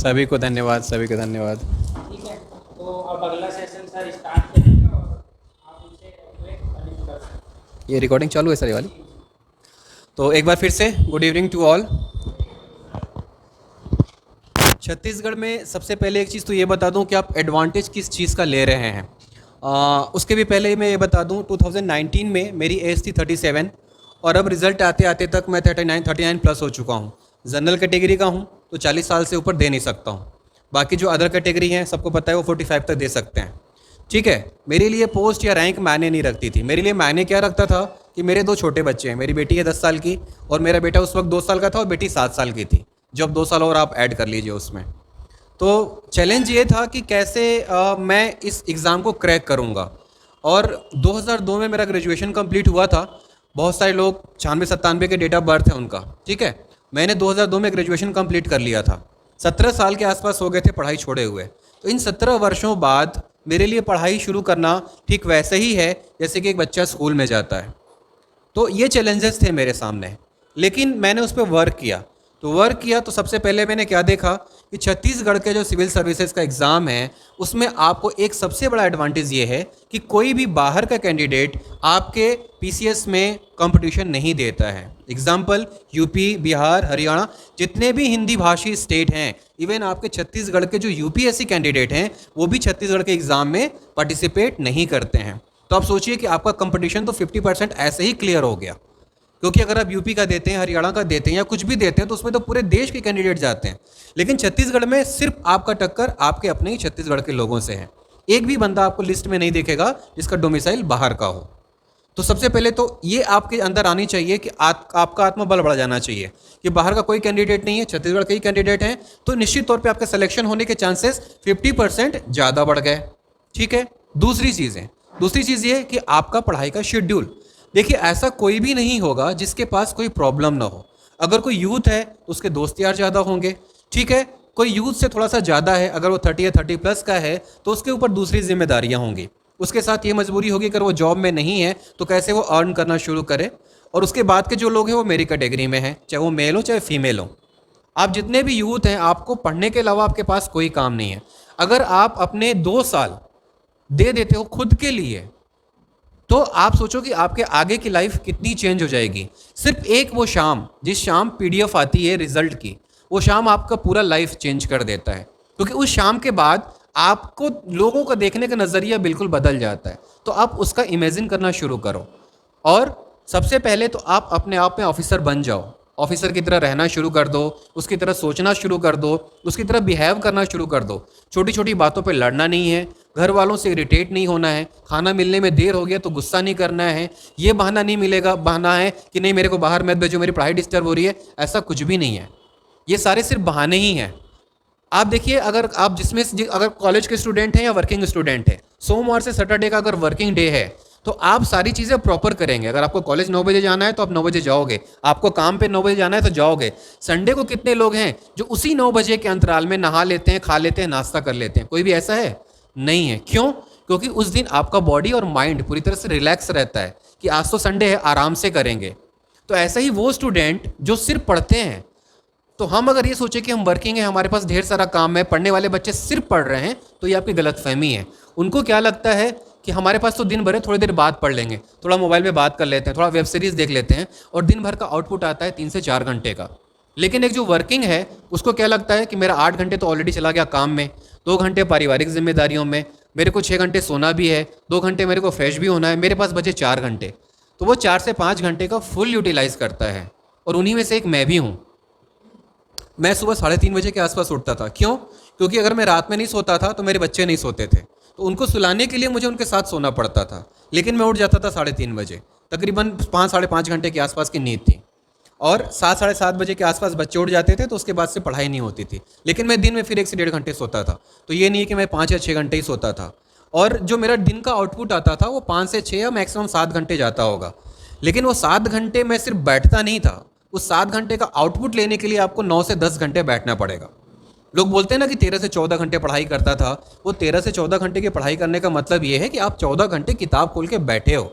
सभी को धन्यवाद, सभी को धन्यवाद। ठीक है, तो अब अगला सेशन सर स्टार्ट करेंगे और आप उनसे कनेक्ट कर सकते ये रिकॉर्डिंग चालू है सर ये वाली? हैं। तो एक बार फिर से good evening to all. Chhattisgarh में सबसे पहले एक चीज़ तो ये बता दूं कि आप एडवांटेज किस चीज़ का ले रहे हैं। उसके भी पहले मैं ये बता दूं 2019 में मेरी एज थी 37 और अब रिज़ल्ट आते आते तक मैं 39 प्लस हो चुका हूं। जनरल कैटेगरी का हूं तो 40 साल से ऊपर दे नहीं सकता हूं। बाकी जो अदर कैटेगरी हैं सबको पता है वो 45 तक दे सकते हैं। ठीक है, मेरे लिए पोस्ट या रैंक मायने नहीं रखती थी। मेरे लिए मायने क्या रखता था कि मेरे दो छोटे बच्चे हैं। मेरी बेटी है 10 साल की और मेरा बेटा उस वक्त 2 साल का था और बेटी 7 साल की थी। जब 2 साल और आप ऐड कर लीजिए उसमें। तो चैलेंज ये था कि कैसे मैं इस एग्ज़ाम को क्रैक करूँगा। और 2002 में मेरा ग्रेजुएशन कंप्लीट हुआ था। बहुत सारे लोग 96-97 के डेट ऑफ बर्थ है उनका। ठीक है, मैंने 2002 में ग्रेजुएशन कंप्लीट कर लिया था। 17 साल के आसपास हो गए थे पढ़ाई छोड़े हुए। तो इन 17 वर्षों बाद मेरे लिए पढ़ाई शुरू करना ठीक वैसे ही है जैसे कि एक बच्चा स्कूल में जाता है। तो ये चैलेंजेस थे मेरे सामने, लेकिन मैंने उस पर वर्क किया। तो वर्क किया तो सबसे पहले मैंने क्या देखा कि छत्तीसगढ़ के जो सिविल सर्विसेज का एग्ज़ाम है उसमें आपको एक सबसे बड़ा एडवांटेज ये है कि कोई भी बाहर का कैंडिडेट आपके पीसीएस में कंपटीशन नहीं देता है। एग्जाम्पल यूपी, बिहार, हरियाणा, जितने भी हिंदी भाषी स्टेट हैं, इवन आपके छत्तीसगढ़ के जो यूपीएससी कैंडिडेट हैं वो भी छत्तीसगढ़ के एग्ज़ाम में पार्टिसिपेट नहीं करते हैं। तो आप सोचिए कि आपका कंपटीशन तो 50% ऐसे ही क्लियर हो गया। क्योंकि अगर आप यूपी का देते हैं, हरियाणा का देते हैं या कुछ भी देते हैं तो उसमें तो पूरे देश के कैंडिडेट जाते हैं। लेकिन छत्तीसगढ़ में सिर्फ आपका टक्कर आपके अपने ही छत्तीसगढ़ के लोगों से है। एक भी बंदा आपको लिस्ट में नहीं देखेगा जिसका डोमिसाइल बाहर का हो। तो सबसे पहले तो ये आपके अंदर आनी चाहिए कि आपका आत्मबल बढ़ जाना चाहिए कि बाहर का कोई कैंडिडेट नहीं है, छत्तीसगढ़ के ही कैंडिडेट हैं। तो निश्चित तौर पे आपका सिलेक्शन होने के चांसेस 50% ज़्यादा बढ़ गए। ठीक है, दूसरी चीज़ ये कि आपका पढ़ाई का शेड्यूल। देखिए, ऐसा कोई भी नहीं होगा जिसके पास कोई प्रॉब्लम ना हो। अगर कोई यूथ है तो उसके दोस्त यार ज़्यादा होंगे। ठीक है, कोई यूथ से थोड़ा सा ज़्यादा है, अगर वो 30 या 30 प्लस का है तो उसके ऊपर दूसरी जिम्मेदारियां होंगी। उसके साथ ये मजबूरी होगी अगर वो जॉब में नहीं है तो कैसे वो अर्न करना शुरू करे। और उसके बाद के जो लोग हैं वो मेरी कैटेगरी में हैं, चाहे वो मेल हो चाहे फीमेल हो। आप जितने भी यूथ हैं, आपको पढ़ने के अलावा आपके पास कोई काम नहीं है। अगर आप अपने 2 साल दे देते हो खुद के लिए तो आप सोचो कि आपके आगे की लाइफ कितनी चेंज हो जाएगी। सिर्फ एक वो शाम, जिस शाम पीडीएफ आती है रिजल्ट की, वो शाम आपका पूरा लाइफ चेंज कर देता है। क्योंकि उस शाम के बाद आपको लोगों का देखने का नज़रिया बिल्कुल बदल जाता है। तो आप उसका इमेजिन करना शुरू करो और सबसे पहले तो आप अपने आप में ऑफिसर बन जाओ। ऑफिसर की तरह रहना शुरू कर दो, उसकी तरह सोचना शुरू कर दो, उसकी तरह बिहेव करना शुरू कर दो। छोटी छोटी बातों पे लड़ना नहीं है, घर वालों से इरिटेट नहीं होना है, खाना मिलने में देर हो गया तो गुस्सा नहीं करना है। ये बहाना नहीं मिलेगा, बहाना है कि नहीं मेरे को बाहर मत भेजो, मेरी पढ़ाई डिस्टर्ब हो रही है, ऐसा कुछ भी नहीं है। ये सारे सिर्फ बहाने ही हैं। आप देखिए, अगर आप अगर कॉलेज के स्टूडेंट हैं या वर्किंग स्टूडेंट हैं, सोमवार से सैटरडे का अगर वर्किंग डे है तो आप सारी चीज़ें प्रॉपर करेंगे। अगर आपको कॉलेज 9 बजे जाना है तो आप 9 बजे जाओगे, आपको काम पे 9 बजे जाना है तो जाओगे। संडे को कितने लोग हैं जो उसी 9 बजे के अंतराल में नहा लेते हैं, खा लेते हैं, नाश्ता कर लेते हैं? कोई भी ऐसा है? नहीं है। क्यों? क्योंकि उस दिन आपका बॉडी और माइंड पूरी तरह से रिलैक्स रहता है कि आज तो संडे है, आराम से करेंगे। तो ऐसा ही वो स्टूडेंट जो सिर्फ पढ़ते हैं, तो हम अगर ये सोचे कि हम वर्किंग है, हमारे पास ढेर सारा काम है, पढ़ने वाले बच्चे सिर्फ पढ़ रहे हैं, तो ये आपकी गलतफहमी है। उनको क्या लगता है कि हमारे पास तो दिन भर है, थोड़ी देर बाद पढ़ लेंगे, थोड़ा मोबाइल पे बात कर लेते हैं, थोड़ा वेब सीरीज़ देख लेते हैं और दिन भर का आउटपुट आता है 3 से 4 घंटे का। लेकिन एक जो वर्किंग है उसको क्या लगता है कि मेरा 8 घंटे तो ऑलरेडी चला गया काम में, 2 घंटे पारिवारिक जिम्मेदारियों में, मेरे को 6 घंटे सोना भी है, 2 घंटे मेरे को फ्रेश भी होना है, मेरे पास बचे 4 घंटे। तो वो 4 से 5 घंटे का फुल यूटिलाइज़ करता है और उन्हीं में से एक मैं भी हूँ। मैं सुबह 3:30 बजे के आसपास उठता था। क्यों? क्योंकि अगर मैं रात में नहीं सोता था तो मेरे बच्चे नहीं सोते थे, तो उनको सुलाने के लिए मुझे उनके साथ सोना पड़ता था। लेकिन मैं उठ जाता था 3:30 बजे, तकरीबन 5 साढ़े 5 घंटे के आसपास की नींद थी। और 7 साढ़े 7 बजे के आसपास बच्चे उठ जाते थे तो उसके बाद से पढ़ाई नहीं होती थी। लेकिन मैं दिन में फिर 1 से 1.5 घंटे सोता था। तो ये नहीं है कि मैं 5 या 6 घंटे ही सोता था। और जो मेरा दिन का आउटपुट आता था वो 5 से 6 या मैक्सिमम 7 घंटे जाता होगा। लेकिन वो 7 घंटे मैं सिर्फ बैठता नहीं था, उस 7 घंटे का आउटपुट लेने के लिए आपको 9 से 10 घंटे बैठना पड़ेगा। लोग बोलते हैं ना कि 13 से 14 घंटे पढ़ाई करता था। वो 13 से 14 घंटे की पढ़ाई करने का मतलब ये है कि आप 14 घंटे किताब खोल के बैठे हो,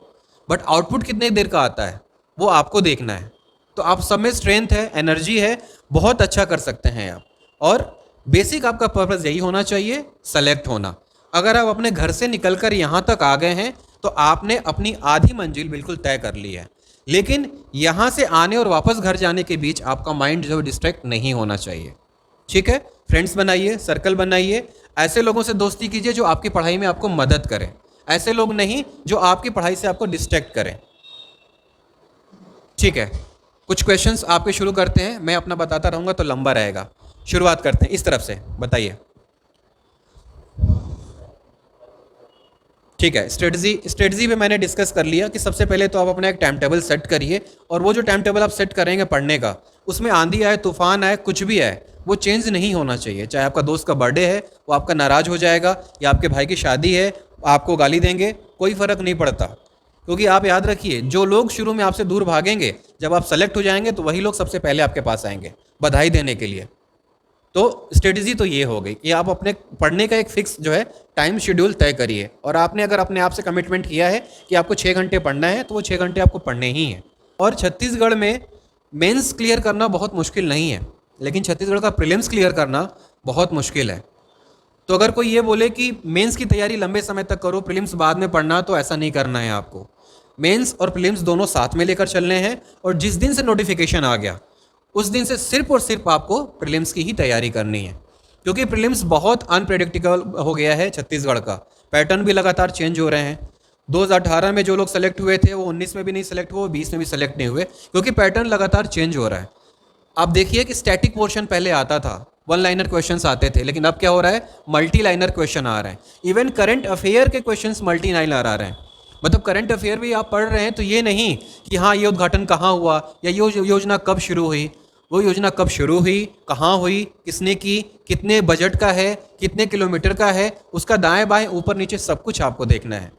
बट आउटपुट कितने देर का आता है वो आपको देखना है। तो आप सब में स्ट्रेंथ है, एनर्जी है, बहुत अच्छा कर सकते हैं आप। और बेसिक आपका पर्पस यही होना चाहिए, सेलेक्ट होना। अगर आप अपने घर से निकलकर यहाँ तक आ गए हैं तो आपने अपनी आधी मंजिल बिल्कुल तय कर ली है। लेकिन यहाँ से आने और वापस घर जाने के बीच आपका माइंड जो डिस्ट्रैक्ट नहीं होना चाहिए। ठीक है, फ्रेंड्स बनाइए, सर्कल बनाइए, ऐसे लोगों से दोस्ती कीजिए जो आपकी पढ़ाई में आपको मदद करें, ऐसे लोग नहीं जो आपकी पढ़ाई से आपको डिस्ट्रैक्ट करें। ठीक है, कुछ क्वेश्चंस आपके शुरू करते हैं, मैं अपना बताता रहूँगा तो लंबा रहेगा। शुरुआत करते हैं, इस तरफ से बताइए। ठीक है, स्ट्रेटजी पे मैंने डिस्कस कर लिया कि सबसे पहले तो आप अपना एक टाइम टेबल सेट करिए, और वो जो टाइम टेबल आप सेट करेंगे पढ़ने का, उसमें आंधी आए, तूफान आए, कुछ भी आए, वो चेंज नहीं होना चाहिए। चाहे आपका दोस्त का बर्थडे है, वो आपका नाराज़ हो जाएगा, या आपके भाई की शादी है, आपको गाली देंगे, कोई फ़र्क नहीं पड़ता। क्योंकि आप याद रखिए, जो लोग शुरू में आपसे दूर भागेंगे, जब आप सेलेक्ट हो जाएंगे तो वही लोग सबसे पहले आपके पास आएंगे बधाई देने के लिए। तो स्ट्रेटजी तो ये हो गई कि आप अपने पढ़ने का एक फिक्स जो है टाइम शेड्यूल तय करिए, और आपने अगर अपने आप से कमिटमेंट किया है कि आपको 6 घंटे पढ़ना है तो वो 6 घंटे आपको पढ़ने ही हैं। और छत्तीसगढ़ में मेंस क्लियर करना बहुत मुश्किल नहीं है, लेकिन छत्तीसगढ़ का प्रीलिम्स क्लियर करना बहुत मुश्किल है। तो अगर कोई ये बोले कि मेंस की तैयारी लंबे समय तक करो, प्रीलिम्स बाद में पढ़ना, तो ऐसा नहीं करना है आपको। मेंस और प्रीलिम्स दोनों साथ में लेकर चलने हैं, और जिस दिन से नोटिफिकेशन आ गया उस दिन से सिर्फ और सिर्फ आपको प्रीलिम्स की ही तैयारी करनी है। क्योंकि प्रीलिम्स बहुत अनप्रेडिक्टेबल हो गया है छत्तीसगढ़ का, पैटर्न भी लगातार चेंज हो रहे हैं। 2018 में जो लोग सेलेक्ट हुए थे वो 19 में भी नहीं सेलेक्ट हुए, 20 में भी सेलेक्ट नहीं हुए, क्योंकि पैटर्न लगातार चेंज हो रहा है। आप देखिए कि स्टैटिक पोर्शन पहले आता था, वन लाइनर क्वेश्चंस आते थे, लेकिन अब क्या हो रहा है, मल्टी लाइनर क्वेश्चन आ रहे हैं। इवन करंट अफेयर के क्वेश्चंस मल्टी लाइनर आ रहे हैं। मतलब करंट अफेयर भी आप पढ़ रहे हैं तो ये नहीं कि हाँ ये उद्घाटन कहाँ हुआ, या ये योजना कब शुरू हुई, वो योजना कब शुरू हुई, कहाँ हुई, किसने की, कितने बजट का है, कितने किलोमीटर का है, उसका दाएं बाएं ऊपर नीचे सब कुछ आपको देखना है।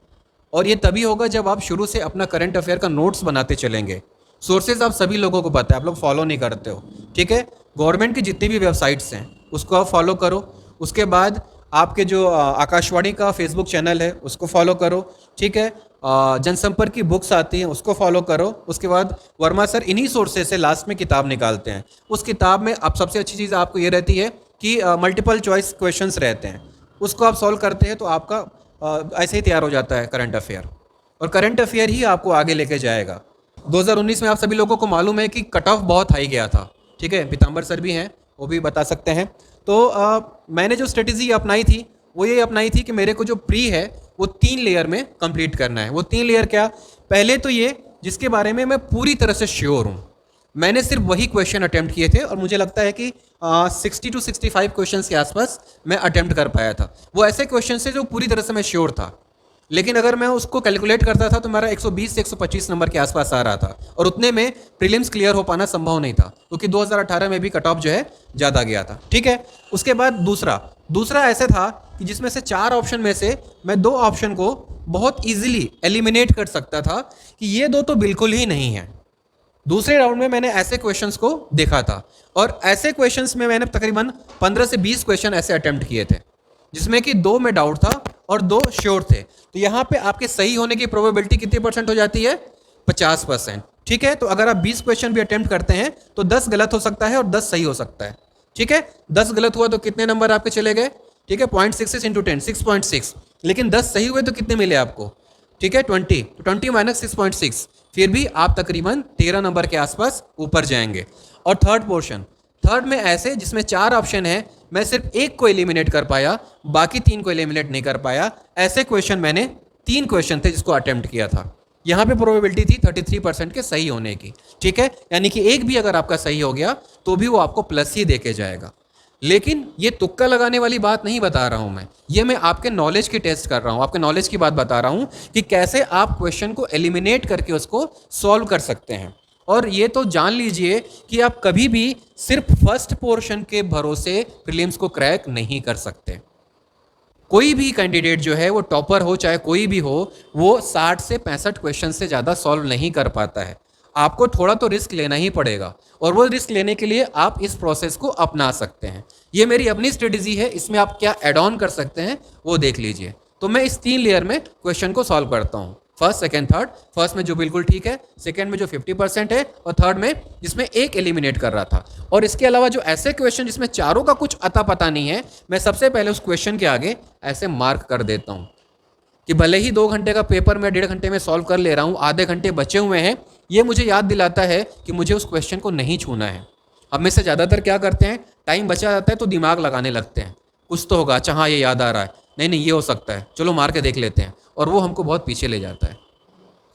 और ये तभी होगा जब आप शुरू से अपना करंट अफेयर का नोट्स बनाते चलेंगे। सोर्सेज आप सभी लोगों को पता है, आप लोग फॉलो नहीं करते हो। ठीक है, गवर्नमेंट की जितनी भी वेबसाइट्स हैं उसको आप फॉलो करो। उसके बाद आपके जो आकाशवाणी का फेसबुक चैनल है उसको फॉलो करो। ठीक है, जनसंपर्क की बुक्स आती हैं उसको फॉलो करो। उसके बाद वर्मा सर इन्हीं सोर्सेज से लास्ट में किताब निकालते हैं। उस किताब में अब सबसे अच्छी चीज़ आपको ये रहती है कि मल्टीपल चॉइस क्वेश्चंस रहते हैं, उसको आप सॉल्व करते हैं तो आपका ऐसे ही तैयार हो जाता है करंट अफेयर, और करंट अफेयर ही आपको आगे लेके जाएगा। 2019 में आप सभी लोगों को मालूम है कि कट ऑफ बहुत हाई गया था। ठीक है, पीताम्बर सर भी हैं, वो भी बता सकते हैं। तो मैंने जो स्ट्रेटजी अपनाई थी वो ये अपनाई थी कि मेरे को जो प्री है वो 3 लेयर में कंप्लीट करना है। वो 3 लेयर क्या, पहले तो ये जिसके बारे में मैं पूरी तरह से श्योर हूँ, मैंने सिर्फ वही क्वेश्चन अटेम्प्ट किए थे, और मुझे लगता है कि 60 to 65 क्वेश्चंस के आसपास मैं अटेम्प्ट कर पाया था। वो ऐसे क्वेश्चन से जो पूरी तरह से मैं श्योर था, लेकिन अगर मैं उसको कैलकुलेट करता था तो मेरा 120 से 125 नंबर के आसपास आ रहा था, और उतने में प्रीलिम्स क्लियर हो पाना संभव नहीं था, क्योंकि 2018 में भी कट ऑफ जो है ज़्यादा गया था। ठीक है, उसके बाद दूसरा ऐसे था कि जिसमें से 4 ऑप्शन में से मैं 2 ऑप्शन को बहुत ईजिली एलिमिनेट कर सकता था कि ये 2 तो बिल्कुल ही नहीं है। दूसरे राउंड में मैंने ऐसे क्वेश्चंस को देखा था, और ऐसे क्वेश्चंस में मैंने तकरीबन 15 से 20 क्वेश्चन ऐसे अटेम्प्ट किए थे, जिसमें कि 2 में डाउट था और 2 श्योर थे। तो यहाँ पे आपके सही होने की प्रोबेबिलिटी कितनी परसेंट हो जाती है, 50%। ठीक है, तो अगर आप 20 क्वेश्चन भी अटेम्प्ट करते हैं तो 10 गलत हो सकता है और 10 सही हो सकता है। ठीक है, 10 गलत हुआ तो कितने नंबर आपके चले गए, ठीक है, 0.66 इंटू 10 6.6, लेकिन 10 सही हुए तो कितने मिले आपको, ठीक है 20, तो 20 माइनस 6.6, फिर भी आप तकरीबन 13 नंबर के आसपास ऊपर जाएंगे। और थर्ड में ऐसे जिसमें 4 ऑप्शन है, मैं सिर्फ एक को एलिमिनेट कर पाया, बाकी 3 को एलिमिनेट नहीं कर पाया। ऐसे क्वेश्चन मैंने 3 क्वेश्चन थे जिसको अटेम्प्ट किया था। यहाँ पे प्रोबेबिलिटी थी 33% के सही होने की। ठीक है, यानी कि एक भी अगर आपका सही हो गया तो भी वो आपको प्लस ही देके जाएगा। लेकिन ये तुक्का लगाने वाली बात नहीं बता रहा हूँ मैं, ये मैं आपके नॉलेज की टेस्ट कर रहा हूँ, आपके नॉलेज की बात बता रहा हूँ कि कैसे आप क्वेश्चन को एलिमिनेट करके उसको सॉल्व कर सकते हैं। और ये तो जान लीजिए कि आप कभी भी सिर्फ फर्स्ट पोर्शन के भरोसे प्रीलिम्स को क्रैक नहीं कर सकते। कोई भी कैंडिडेट जो है वो टॉपर हो चाहे कोई भी हो, वो 60 से 65 क्वेश्चन से ज़्यादा सॉल्व नहीं कर पाता है। आपको थोड़ा तो रिस्क लेना ही पड़ेगा, और वो रिस्क लेने के लिए आप इस प्रोसेस को अपना सकते हैं। ये मेरी अपनी स्ट्रेटजी है, इसमें आप क्या ऐड ऑन कर सकते हैं वो देख लीजिए। तो मैं इस 3 लेयर में क्वेश्चन को सॉल्व करता हूँ। फर्स्ट सेकंड थर्ड, फर्स्ट में जो बिल्कुल ठीक है, सेकंड में जो 50% है, और थर्ड में जिसमें एक एलिमिनेट कर रहा था। और इसके अलावा जो ऐसे क्वेश्चन जिसमें चारों का कुछ अता पता नहीं है, मैं सबसे पहले उस क्वेश्चन के आगे ऐसे मार्क कर देता हूँ कि भले ही 2 घंटे का पेपर मैं 1.5 घंटे में सॉल्व कर ले रहा हूँ, आधे घंटे बचे हुए हैं, ये मुझे याद दिलाता है कि मुझे उस क्वेश्चन को नहीं छूना है। अब में से ज़्यादातर क्या करते हैं, टाइम बचा जाता है तो दिमाग लगाने लगते हैं, कुछ तो होगा, अच्छा हाँ ये याद आ रहा है, नहीं ये हो सकता है, चलो मार के देख लेते हैं, और वो हमको बहुत पीछे ले जाता है।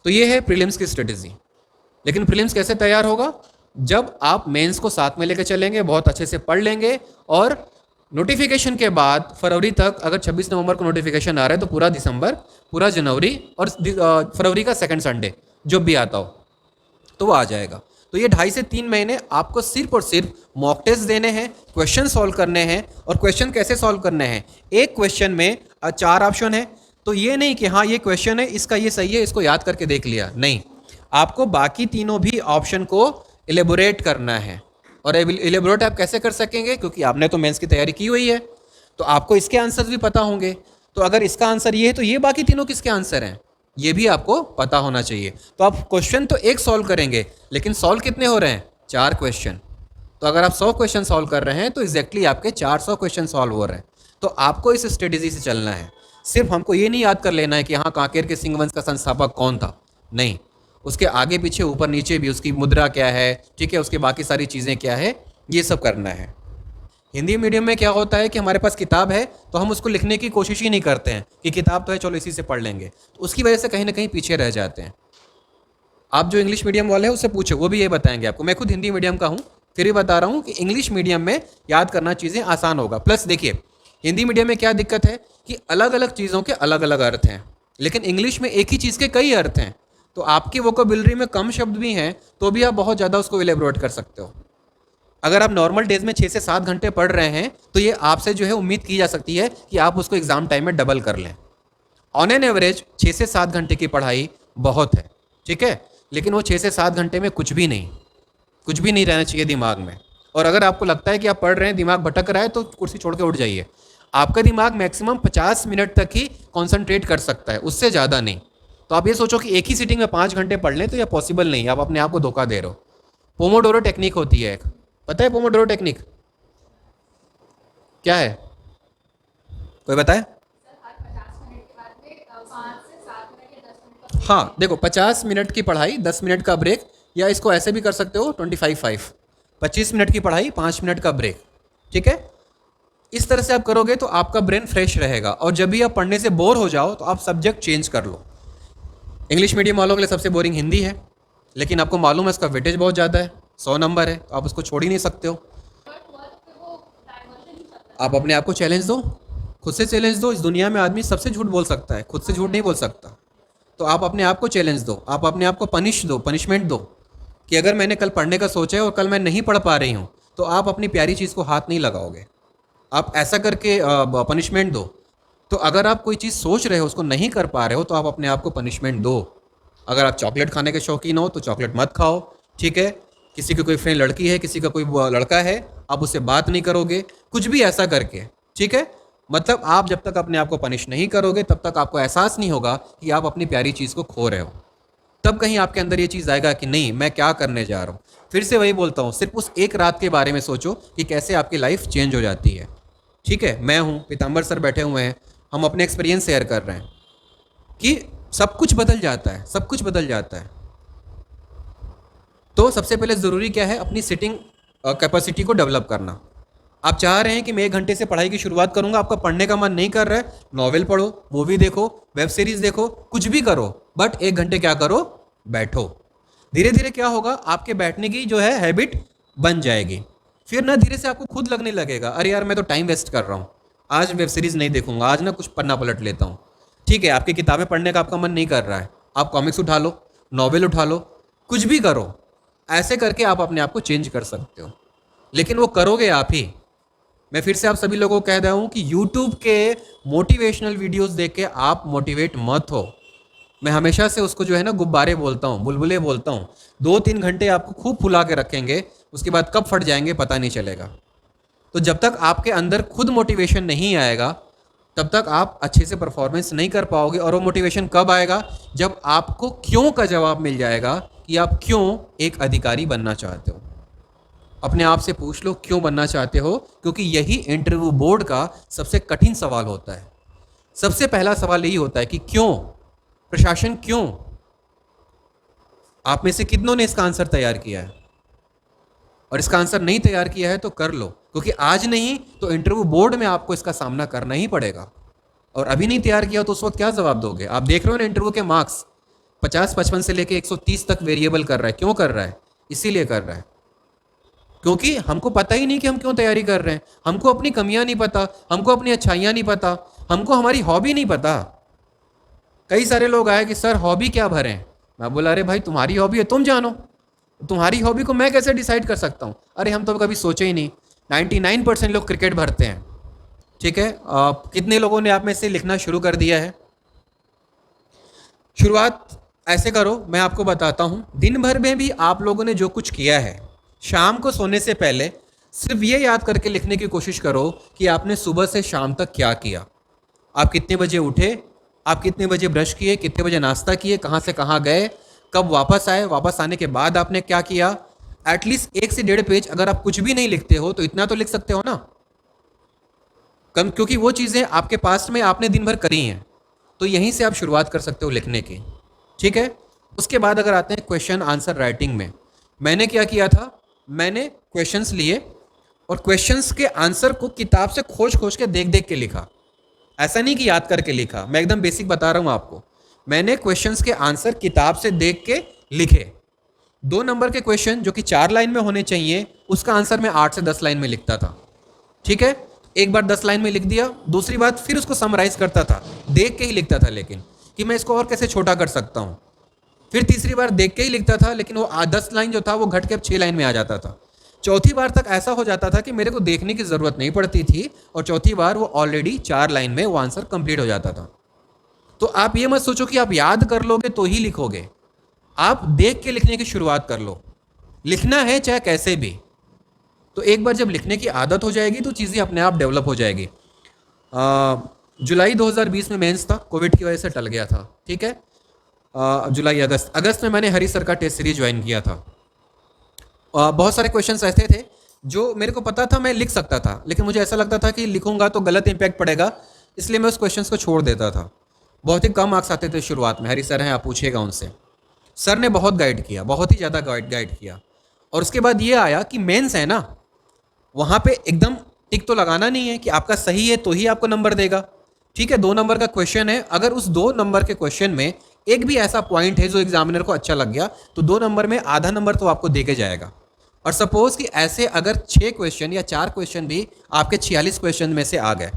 तो ये है प्रीलिम्स की स्ट्रेटेजी। लेकिन प्रीलिम्स कैसे तैयार होगा, जब आप मेंस को साथ में लेकर चलेंगे, बहुत अच्छे से पढ़ लेंगे, और नोटिफिकेशन के बाद फरवरी तक, अगर 26 नवंबर को नोटिफिकेशन आ रहा है तो पूरा दिसंबर, पूरा जनवरी और फरवरी का सेकंड संडे जब भी आता हो तो वो आ जाएगा। तो ये 2.5 से 3 महीने आपको सिर्फ और सिर्फ मॉक टेस्ट देने हैं, क्वेश्चन सॉल्व करने हैं। और क्वेश्चन कैसे सॉल्व करने हैं, एक क्वेश्चन में 4 ऑप्शन है, तो ये नहीं कि हाँ ये क्वेश्चन है, इसका ये सही है, इसको याद करके देख लिया, नहीं, आपको बाकी तीनों भी ऑप्शन को एलेबोरेट करना है। और एलेबोरेट आप कैसे कर सकेंगे, क्योंकि आपने तो मेंस की तैयारी की हुई है, तो आपको इसके आंसर भी पता होंगे। तो अगर इसका आंसर ये है तो ये बाकी तीनों किसके आंसर हैं, ये भी आपको पता होना चाहिए। तो आप क्वेश्चन तो एक सॉल्व करेंगे, लेकिन सॉल्व कितने हो रहे हैं, 4 क्वेश्चन। तो अगर आप 100 क्वेश्चन सॉल्व कर रहे हैं तो एग्जैक्टली आपके 400 क्वेश्चन सॉल्व हो रहे हैं। तो आपको इस स्ट्रेटेजी से चलना है। सिर्फ हमको ये नहीं याद कर लेना है कि हाँ कांकेर के सिंह वंश का संस्थापक कौन था, नहीं, उसके आगे पीछे ऊपर नीचे भी उसकी मुद्रा क्या है, ठीक है, उसके बाकी सारी चीज़ें क्या है, ये सब करना है। हिंदी मीडियम में क्या होता है कि हमारे पास किताब है तो हम उसको लिखने की कोशिश ही नहीं करते हैं कि किताब तो है चलो इसी से पढ़ लेंगे, तो उसकी वजह से कहीं ना कहीं पीछे रह जाते हैं। आप जो इंग्लिश मीडियम वाले हैं उससे पूछो, वो भी ये बताएंगे आपको। मैं खुद हिंदी मीडियम का हूँ, फिर भी बता रहा हूँ कि इंग्लिश मीडियम में याद करना चीज़ें आसान होगा। प्लस देखिए हिंदी मीडियम में क्या दिक्कत है कि अलग अलग चीज़ों के अलग अलग अर्थ हैं, लेकिन इंग्लिश में एक ही चीज़ के कई अर्थ हैं। तो आपकी वोकेबुलरी में कम शब्द भी हैं तो भी आप बहुत ज़्यादा उसको एलेबोरेट कर सकते हो। अगर आप नॉर्मल डेज में 6 से 7 घंटे पढ़ रहे हैं तो ये आपसे जो है उम्मीद की जा सकती है कि आप उसको एग्ज़ाम टाइम में डबल कर लें। ऑन एन एवरेज 6 से 7 घंटे की पढ़ाई बहुत है, ठीक है, लेकिन वो 6 से 7 घंटे में कुछ भी नहीं रहना चाहिए दिमाग में। और अगर आपको लगता है कि आप पढ़ रहे हैं, दिमाग भटक रहा है, तो कुर्सी छोड़ के उठ जाइए। आपका दिमाग मैक्सिमम 50 मिनट तक ही कॉन्सेंट्रेट कर सकता है, उससे ज़्यादा नहीं। तो आप ये सोचो कि एक ही सीटिंग में 5 घंटे पढ़ लें तो यह पॉसिबल नहीं, आप अपने आप को धोखा दे रहे हो। पोमोडोरो टेक्निक होती है एक, पता है पोमोडोरो टेक्निक क्या है, कोई बताए? हाँ देखो, 50 मिनट की पढ़ाई, 10 मिनट का ब्रेक, या इसको ऐसे भी कर सकते हो 25-5, 25 मिनट की पढ़ाई, 5 मिनट का ब्रेक, ठीक है। इस तरह से आप करोगे तो आपका ब्रेन फ्रेश रहेगा। और जब भी आप पढ़ने से बोर हो जाओ तो आप सब्जेक्ट चेंज कर लो। इंग्लिश मीडियम वालों के लिए सबसे बोरिंग हिंदी है, लेकिन आपको मालूम है इसका वेटेज बहुत ज़्यादा है, 100 नंबर है, तो आप उसको छोड़ ही नहीं सकते हो। आप अपने आप को चैलेंज दो, खुद से चैलेंज दो। इस दुनिया में आदमी सबसे झूठ बोल सकता है, खुद से झूठ नहीं बोल सकता। तो आप अपने आप को चैलेंज दो, आप अपने आप को पनिशमेंट दो कि अगर मैंने कल पढ़ने का सोचा है और कल मैं नहीं पढ़ पा रही हूँ तो आप अपनी प्यारी चीज़ को हाथ नहीं लगाओगे, आप ऐसा करके पनिशमेंट दो। तो अगर आप कोई चीज़ सोच रहे हो उसको नहीं कर पा रहे हो तो आप अपने आप को पनिशमेंट दो। अगर आप चॉकलेट खाने के शौकीन हो तो चॉकलेट मत खाओ, ठीक है। किसी की कोई फ्रेंड लड़की है, किसी का कोई लड़का है, आप उससे बात नहीं करोगे, कुछ भी ऐसा करके, ठीक है। मतलब आप जब तक अपने आप को पनिश नहीं करोगे तब तक आपको एहसास नहीं होगा कि आप अपनी प्यारी चीज़ को खो रहे हो। तब कहीं आपके अंदर ये चीज़ आएगा कि नहीं मैं क्या करने जा रहा हूँ। फिर से वही बोलता हूँ, सिर्फ उस एक रात के बारे में सोचो कि कैसे आपकी लाइफ चेंज हो जाती है, ठीक है। मैं हूँ, पीताम्बर सर बैठे हुए हैं, हम अपने एक्सपीरियंस शेयर कर रहे हैं कि सब कुछ बदल जाता है, सब कुछ बदल जाता है। तो सबसे पहले ज़रूरी क्या है, अपनी सिटिंग कैपेसिटी को डेवलप करना। आप चाह रहे हैं कि मैं 1 घंटे से पढ़ाई की शुरुआत करूंगा, आपका पढ़ने का मन नहीं कर रहा है, नॉवेल पढ़ो, मूवी देखो, वेब सीरीज़ देखो, कुछ भी करो, बट 1 घंटे क्या करो, बैठो। धीरे धीरे क्या होगा, आपके बैठने की जो है हैबिट बन जाएगी। फिर ना धीरे से आपको खुद लगने लगेगा अरे यार मैं तो टाइम वेस्ट कर रहा हूँ, आज वेब सीरीज़ नहीं देखूंगा, आज ना कुछ पन्ना पलट लेता हूँ। ठीक है, आपकी किताबें पढ़ने का आपका मन नहीं कर रहा है, आप कॉमिक्स उठा लो, नॉवेल उठा लो, कुछ भी करो। ऐसे करके आप अपने आप को चेंज कर सकते हो, लेकिन वो करोगे आप ही। मैं फिर से आप सभी लोगों को कह रहा हूँ कि YouTube के मोटिवेशनल वीडियोस देख के आप मोटिवेट मत हो। मैं हमेशा से उसको जो है ना गुब्बारे बोलता हूँ, बुलबुले बोलता हूँ। 2-3 घंटे आपको खूब फुला के रखेंगे, उसके बाद कब फट जाएंगे पता नहीं चलेगा। तो जब तक आपके अंदर खुद मोटिवेशन नहीं आएगा तब तक आप अच्छे से परफॉर्मेंस नहीं कर पाओगे। और वो मोटिवेशन कब आएगा? जब आपको क्यों का जवाब मिल जाएगा कि आप क्यों एक अधिकारी बनना चाहते हो। अपने आप से पूछ लो क्यों बनना चाहते हो, क्योंकि यही इंटरव्यू बोर्ड का सबसे कठिन सवाल होता है। सबसे पहला सवाल यही होता है कि क्यों, प्रशासन क्यों। आप में से कितनों ने इसका आंसर तैयार किया है? और इसका आंसर नहीं तैयार किया है तो कर लो, क्योंकि आज नहीं तो इंटरव्यू बोर्ड में आपको इसका सामना करना ही पड़ेगा। और अभी नहीं तैयार किया तो उस वक्त क्या जवाब दोगे? आप देख रहे हो ना इंटरव्यू के मार्क्स 50-55 से लेके 130 तक वेरिएबल कर रहा है। क्यों कर रहा है? इसीलिए कर रहा है क्योंकि हमको पता ही नहीं कि हम क्यों तैयारी कर रहे हैं। हमको अपनी कमियां नहीं पता, हमको अपनी अच्छाइयां नहीं पता, हमको हमारी हॉबी नहीं पता। कई सारे लोग आए कि सर हॉबी क्या भरें? मैं बोला अरे भाई तुम्हारी हॉबी है, तुम जानो। तुम्हारी हॉबी को मैं कैसे डिसाइड कर सकता हूँ? अरे हम तो कभी सोचे ही नहीं। 99% लोग क्रिकेट भरते हैं। ठीक है, कितने लोगों ने आप में से लिखना शुरू कर दिया है? शुरुआत ऐसे करो, मैं आपको बताता हूँ। दिन भर में भी आप लोगों ने जो कुछ किया है, शाम को सोने से पहले सिर्फ ये याद करके लिखने की कोशिश करो कि आपने सुबह से शाम तक क्या किया। आप कितने बजे उठे, आप कितने बजे ब्रश किए, कितने बजे नाश्ता किए, कहाँ से कहाँ गए, कब वापस आए, वापस आने के बाद आपने क्या किया। एटलीस्ट 1 से 1.5 पेज अगर आप कुछ भी नहीं लिखते हो तो इतना तो लिख सकते हो ना कम, क्योंकि वो चीज़ें आपके पास में आपने दिन भर करी हैं। तो यहीं से आप शुरुआत कर सकते हो लिखने की। ठीक है, उसके बाद अगर आते हैं क्वेश्चन आंसर राइटिंग में, मैंने क्या किया था, मैंने क्वेश्चंस लिए और क्वेश्चंस के आंसर को किताब से खोज खोज के देख देख के लिखा। ऐसा नहीं कि याद करके लिखा, मैं एकदम बेसिक बता रहा हूँ आपको। मैंने क्वेश्चंस के आंसर किताब से देख के लिखे। 2 नंबर के क्वेश्चन जो कि 4 लाइन में होने चाहिए, उसका आंसर मैं 8 से 10 लाइन में लिखता था। ठीक है, एक बार 10 लाइन में लिख दिया, दूसरी बात फिर उसको समराइज करता था, देख के ही लिखता था, लेकिन कि मैं इसको और कैसे छोटा कर सकता हूँ। फिर तीसरी बार देख के ही लिखता था, लेकिन वो 10 लाइन जो था वो घट के अब 6 लाइन में आ जाता था। चौथी बार तक ऐसा हो जाता था कि मेरे को देखने की ज़रूरत नहीं पड़ती थी और चौथी बार वो ऑलरेडी 4 लाइन में वो आंसर कंप्लीट हो जाता था। तो आप ये मत सोचो कि आप याद कर लोगे तो ही लिखोगे। आप देख के लिखने की शुरुआत कर लो। लिखना है चाहे कैसे भी। तो एक बार जब लिखने की आदत हो जाएगी तो चीज़ें अपने आप डेवलप हो जाएगी। जुलाई 2020 में मेंस था, कोविड की वजह से टल गया था। ठीक है, जुलाई अगस्त में मैंने हरी सर का टेस्ट सीरीज ज्वाइन किया था। बहुत सारे क्वेश्चंस ऐसे थे जो मेरे को पता था मैं लिख सकता था, लेकिन मुझे ऐसा लगता था कि लिखूंगा तो गलत इम्पैक्ट पड़ेगा, इसलिए मैं उस क्वेश्चंस को छोड़ देता था। बहुत ही कम मार्क्स आते थे शुरुआत में। हरी सर हैं, आप पूछिएगा उनसे। सर ने बहुत गाइड किया, बहुत ही ज़्यादा गाइड किया। और उसके बाद ये आया कि मेंस है ना, वहाँ पे एकदम टिक तो लगाना नहीं है कि आपका सही है तो ही आपको नंबर देगा। ठीक है, 2 नंबर का क्वेश्चन है, अगर उस 2 नंबर के क्वेश्चन में एक भी ऐसा पॉइंट है जो एग्जामिनर को अच्छा लग गया तो 2 नंबर में आधा नंबर तो आपको दे के जाएगा। और सपोज कि ऐसे अगर 6 क्वेश्चन या 4 क्वेश्चन भी आपके 46 क्वेश्चन में से आ गए,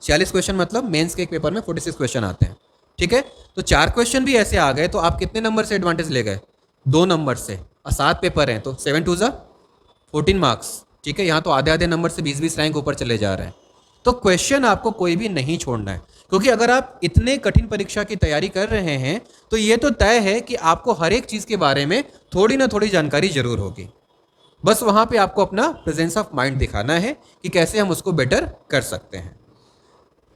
46 क्वेश्चन मतलब मेंस के एक पेपर में 46 क्वेश्चन आते हैं। ठीक है, तो 4 क्वेश्चन भी ऐसे आ गए तो आप कितने नंबर से एडवांटेज ले गए? 2 नंबर से। और 7 पेपर हैं तो 7 2 14 मार्क्स। ठीक है, यहाँ तो आधे आधे नंबर से 20-20 रैंक ऊपर चले जा रहे हैं। तो क्वेश्चन आपको कोई भी नहीं छोड़ना है, क्योंकि अगर आप इतने कठिन परीक्षा की तैयारी कर रहे हैं तो ये तो तय है कि आपको हर एक चीज़ के बारे में थोड़ी ना थोड़ी जानकारी जरूर होगी। बस वहाँ पे आपको अपना प्रेजेंस ऑफ माइंड दिखाना है कि कैसे हम उसको बेटर कर सकते हैं।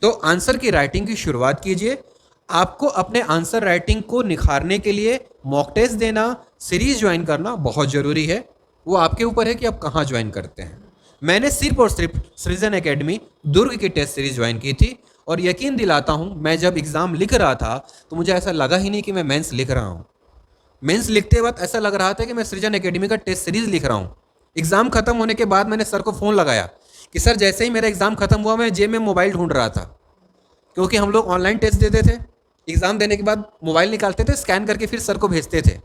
तो आंसर की राइटिंग की शुरुआत कीजिए। आपको अपने आंसर राइटिंग को निखारने के लिए मॉक टेस्ट देना, सीरीज ज्वाइन करना बहुत ज़रूरी है। वो आपके ऊपर है कि आप कहाँ ज्वाइन करते हैं। मैंने सिर्फ और सिर्फ सृजन एकेडमी दुर्ग की टेस्ट सीरीज ज्वाइन की थी और यकीन दिलाता हूँ मैं जब एग्ज़ाम लिख रहा था तो मुझे ऐसा लगा ही नहीं कि मैं मेंस लिख रहा हूँ। मेंस लिखते वक्त ऐसा लग रहा था कि मैं सृजन एकेडमी का टेस्ट सीरीज लिख रहा हूँ। एग्ज़ाम खत्म होने के बाद मैंने सर को फ़ोन लगाया कि सर जैसे ही मेरा एग्ज़ाम खत्म हुआ मैं जेब में मोबाइल ढूंढ रहा था, क्योंकि हम लोग ऑनलाइन टेस्ट देते थे, एग्ज़ाम देने के बाद मोबाइल निकालते थे, स्कैन करके फिर सर को भेजते थे।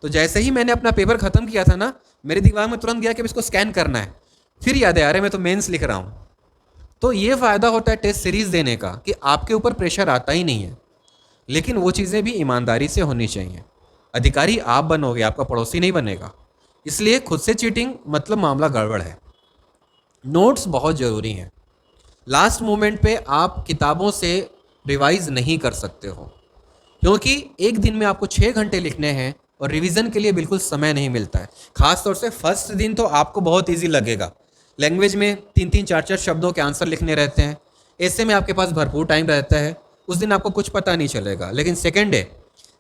तो जैसे ही मैंने अपना पेपर ख़त्म किया था ना, मेरे दिमाग में तुरंत गया कि इसको स्कैन करना है, फिर याद है अरे मैं तो मेंस लिख रहा हूँ। तो ये फ़ायदा होता है टेस्ट सीरीज़ देने का कि आपके ऊपर प्रेशर आता ही नहीं है, लेकिन वो चीज़ें भी ईमानदारी से होनी चाहिए। अधिकारी आप बनोगे, आपका पड़ोसी नहीं बनेगा, इसलिए खुद से चीटिंग मतलब मामला गड़बड़ है। नोट्स बहुत ज़रूरी हैं। लास्ट मोमेंट पे आप किताबों से रिवाइज़ नहीं कर सकते हो, क्योंकि एक दिन में आपको 6 घंटे लिखने हैं और रिवीजन के लिए बिल्कुल समय नहीं मिलता है। ख़ास तौर से फर्स्ट दिन तो आपको बहुत इजी लगेगा। लैंग्वेज में 3-3 4-4 शब्दों के आंसर लिखने रहते हैं, ऐसे में आपके पास भरपूर टाइम रहता है, उस दिन आपको कुछ पता नहीं चलेगा। लेकिन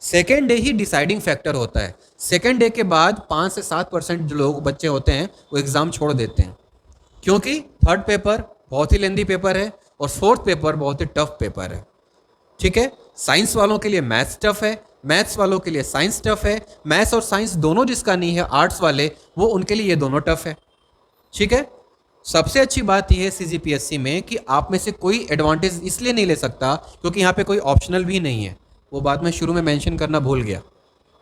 सेकेंड डे ही डिसाइडिंग फैक्टर होता है। सेकेंड डे के बाद 5 से 7% जो लोग बच्चे होते हैं वो एग्ज़ाम छोड़ देते हैं, क्योंकि थर्ड पेपर बहुत ही लेंदी पेपर है और फोर्थ पेपर बहुत ही टफ पेपर है। ठीक है, साइंस वालों के लिए मैथ्स टफ है, मैथ्स वालों के लिए साइंस टफ है, मैथ्स और साइंस दोनों जिसका नहीं है, आर्ट्स वाले, वो उनके लिए ये दोनों टफ है। ठीक है, सबसे अच्छी बात यह है सीजीपीएससी में कि आप में से कोई एडवांटेज इसलिए नहीं ले सकता क्योंकि यहाँ पे कोई ऑप्शनल भी नहीं है। वो बात मैं शुरू में मेंशन करना भूल गया।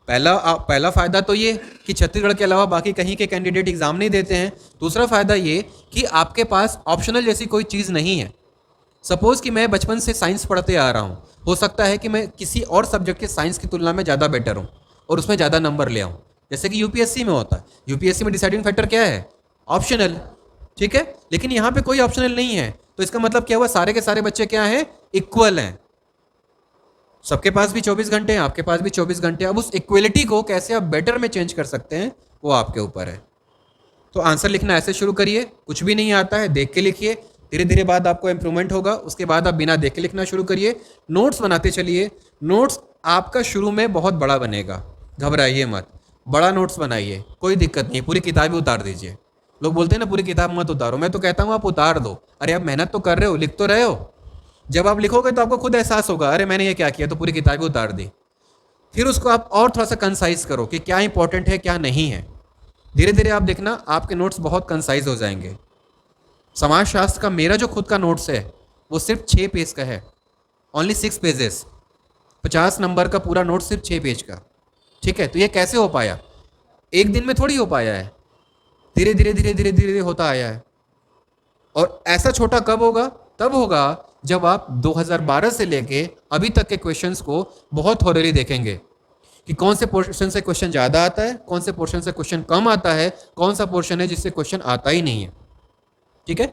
पहला फ़ायदा तो ये कि छत्तीसगढ़ के अलावा बाकी कहीं के कैंडिडेट एग्ज़ाम नहीं देते हैं। दूसरा फ़ायदा ये कि आपके पास ऑप्शनल जैसी कोई चीज़ नहीं है। सपोज़ कि मैं बचपन से साइंस पढ़ते आ रहा हूँ, हो सकता है कि मैं किसी और सब्जेक्ट के साइंस की तुलना में ज़्यादा बेटर हूँ और उसमें ज़्यादा नंबर ले आऊँ, जैसे कि यूपीएससी में होता है। यूपीएससी में डिसाइडिंग फैक्टर क्या है? ऑप्शनल। ठीक है, लेकिन यहाँ पे कोई ऑप्शनल नहीं है, तो इसका मतलब क्या हुआ? सारे के सारे बच्चे क्या हैं? इक्वल हैं। सबके पास भी 24 घंटे हैं, आपके पास भी 24 घंटे हैं। अब उस इक्वलिटी को कैसे आप बेटर में चेंज कर सकते हैं, वो आपके ऊपर है। तो आंसर लिखना ऐसे शुरू करिए, कुछ भी नहीं आता है देख के लिखिए, धीरे धीरे बाद आपको इंप्रूवमेंट होगा। उसके बाद आप बिना देख के लिखना शुरू करिए, नोट्स बनाते चलिए। नोट्स आपका शुरू में बहुत बड़ा बनेगा, घबराइए मत, बड़ा नोट्स बनाइए, कोई दिक्कत नहीं, पूरी किताब ही उतार दीजिए। लोग बोलते हैं ना पूरी किताब मत उतारो, मैं तो कहता हूँ आप उतार दो। अरे आप मेहनत तो कर रहे हो, लिख तो रहे हो। जब आप लिखोगे तो आपको खुद एहसास होगा, अरे मैंने ये क्या किया, तो पूरी किताब ही उतार दी। फिर उसको आप और थोड़ा सा कंसाइज करो कि क्या इंपॉर्टेंट है क्या नहीं है। धीरे धीरे आप देखना आपके नोट्स बहुत कंसाइज हो जाएंगे। समाजशास्त्र का मेरा जो खुद का नोट्स है वो सिर्फ 6 पेज का है, ओनली 6 पेजेस, 50 नंबर का पूरा नोट सिर्फ 6 पेज का। ठीक है, तो ये कैसे हो पाया? एक दिन में थोड़ी हो पाया है, धीरे धीरे धीरे धीरे धीरे होता आया है। और ऐसा छोटा कब होगा? तब होगा जब आप 2012 से लेके अभी तक के क्वेश्चंस को बहुत थॉरली देखेंगे कि कौन से पोर्शन से क्वेश्चन ज़्यादा आता है, कौन से पोर्शन से क्वेश्चन कम आता है, कौन सा पोर्शन है जिससे क्वेश्चन आता ही नहीं है। ठीक है,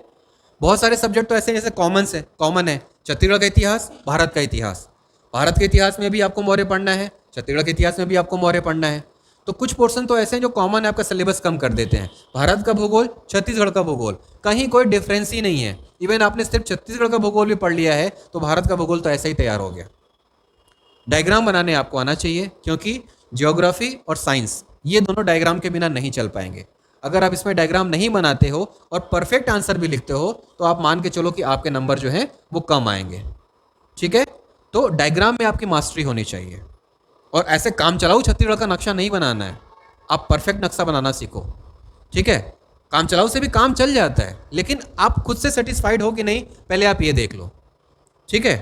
बहुत सारे सब्जेक्ट तो ऐसे जैसे कॉमन है छत्तीसगढ़ का इतिहास, भारत का इतिहास। भारत के इतिहास में भी आपको मौर्य पढ़ना है, छत्तीसगढ़ के इतिहास में भी आपको मौर्य पढ़ना है। तो कुछ पोर्शन तो ऐसे हैं जो कॉमन है, आपका सिलेबस कम कर देते हैं। भारत का भूगोल, छत्तीसगढ़ का भूगोल, कहीं कोई डिफरेंस ही नहीं है। इवन आपने सिर्फ छत्तीसगढ़ का भूगोल भी पढ़ लिया है तो भारत का भूगोल तो ऐसा ही तैयार हो गया। डायग्राम बनाने आपको आना चाहिए, क्योंकि ज्योग्राफी और साइंस ये दोनों डायग्राम के बिना नहीं चल पाएंगे। अगर आप इसमें डायग्राम नहीं बनाते हो और परफेक्ट आंसर भी लिखते हो तो आप मान के चलो कि आपके नंबर जो है वो कम आएंगे। ठीक है, तो डायग्राम में आपकी मास्टरी होनी चाहिए। और ऐसे काम चलाऊ छत्तीसगढ़ का नक्शा नहीं बनाना है, आप परफेक्ट नक्शा बनाना सीखो। ठीक है, काम चलाऊ से भी काम चल जाता है, लेकिन आप खुद से सेटिस्फाइड हो कि नहीं, पहले आप ये देख लो। ठीक है,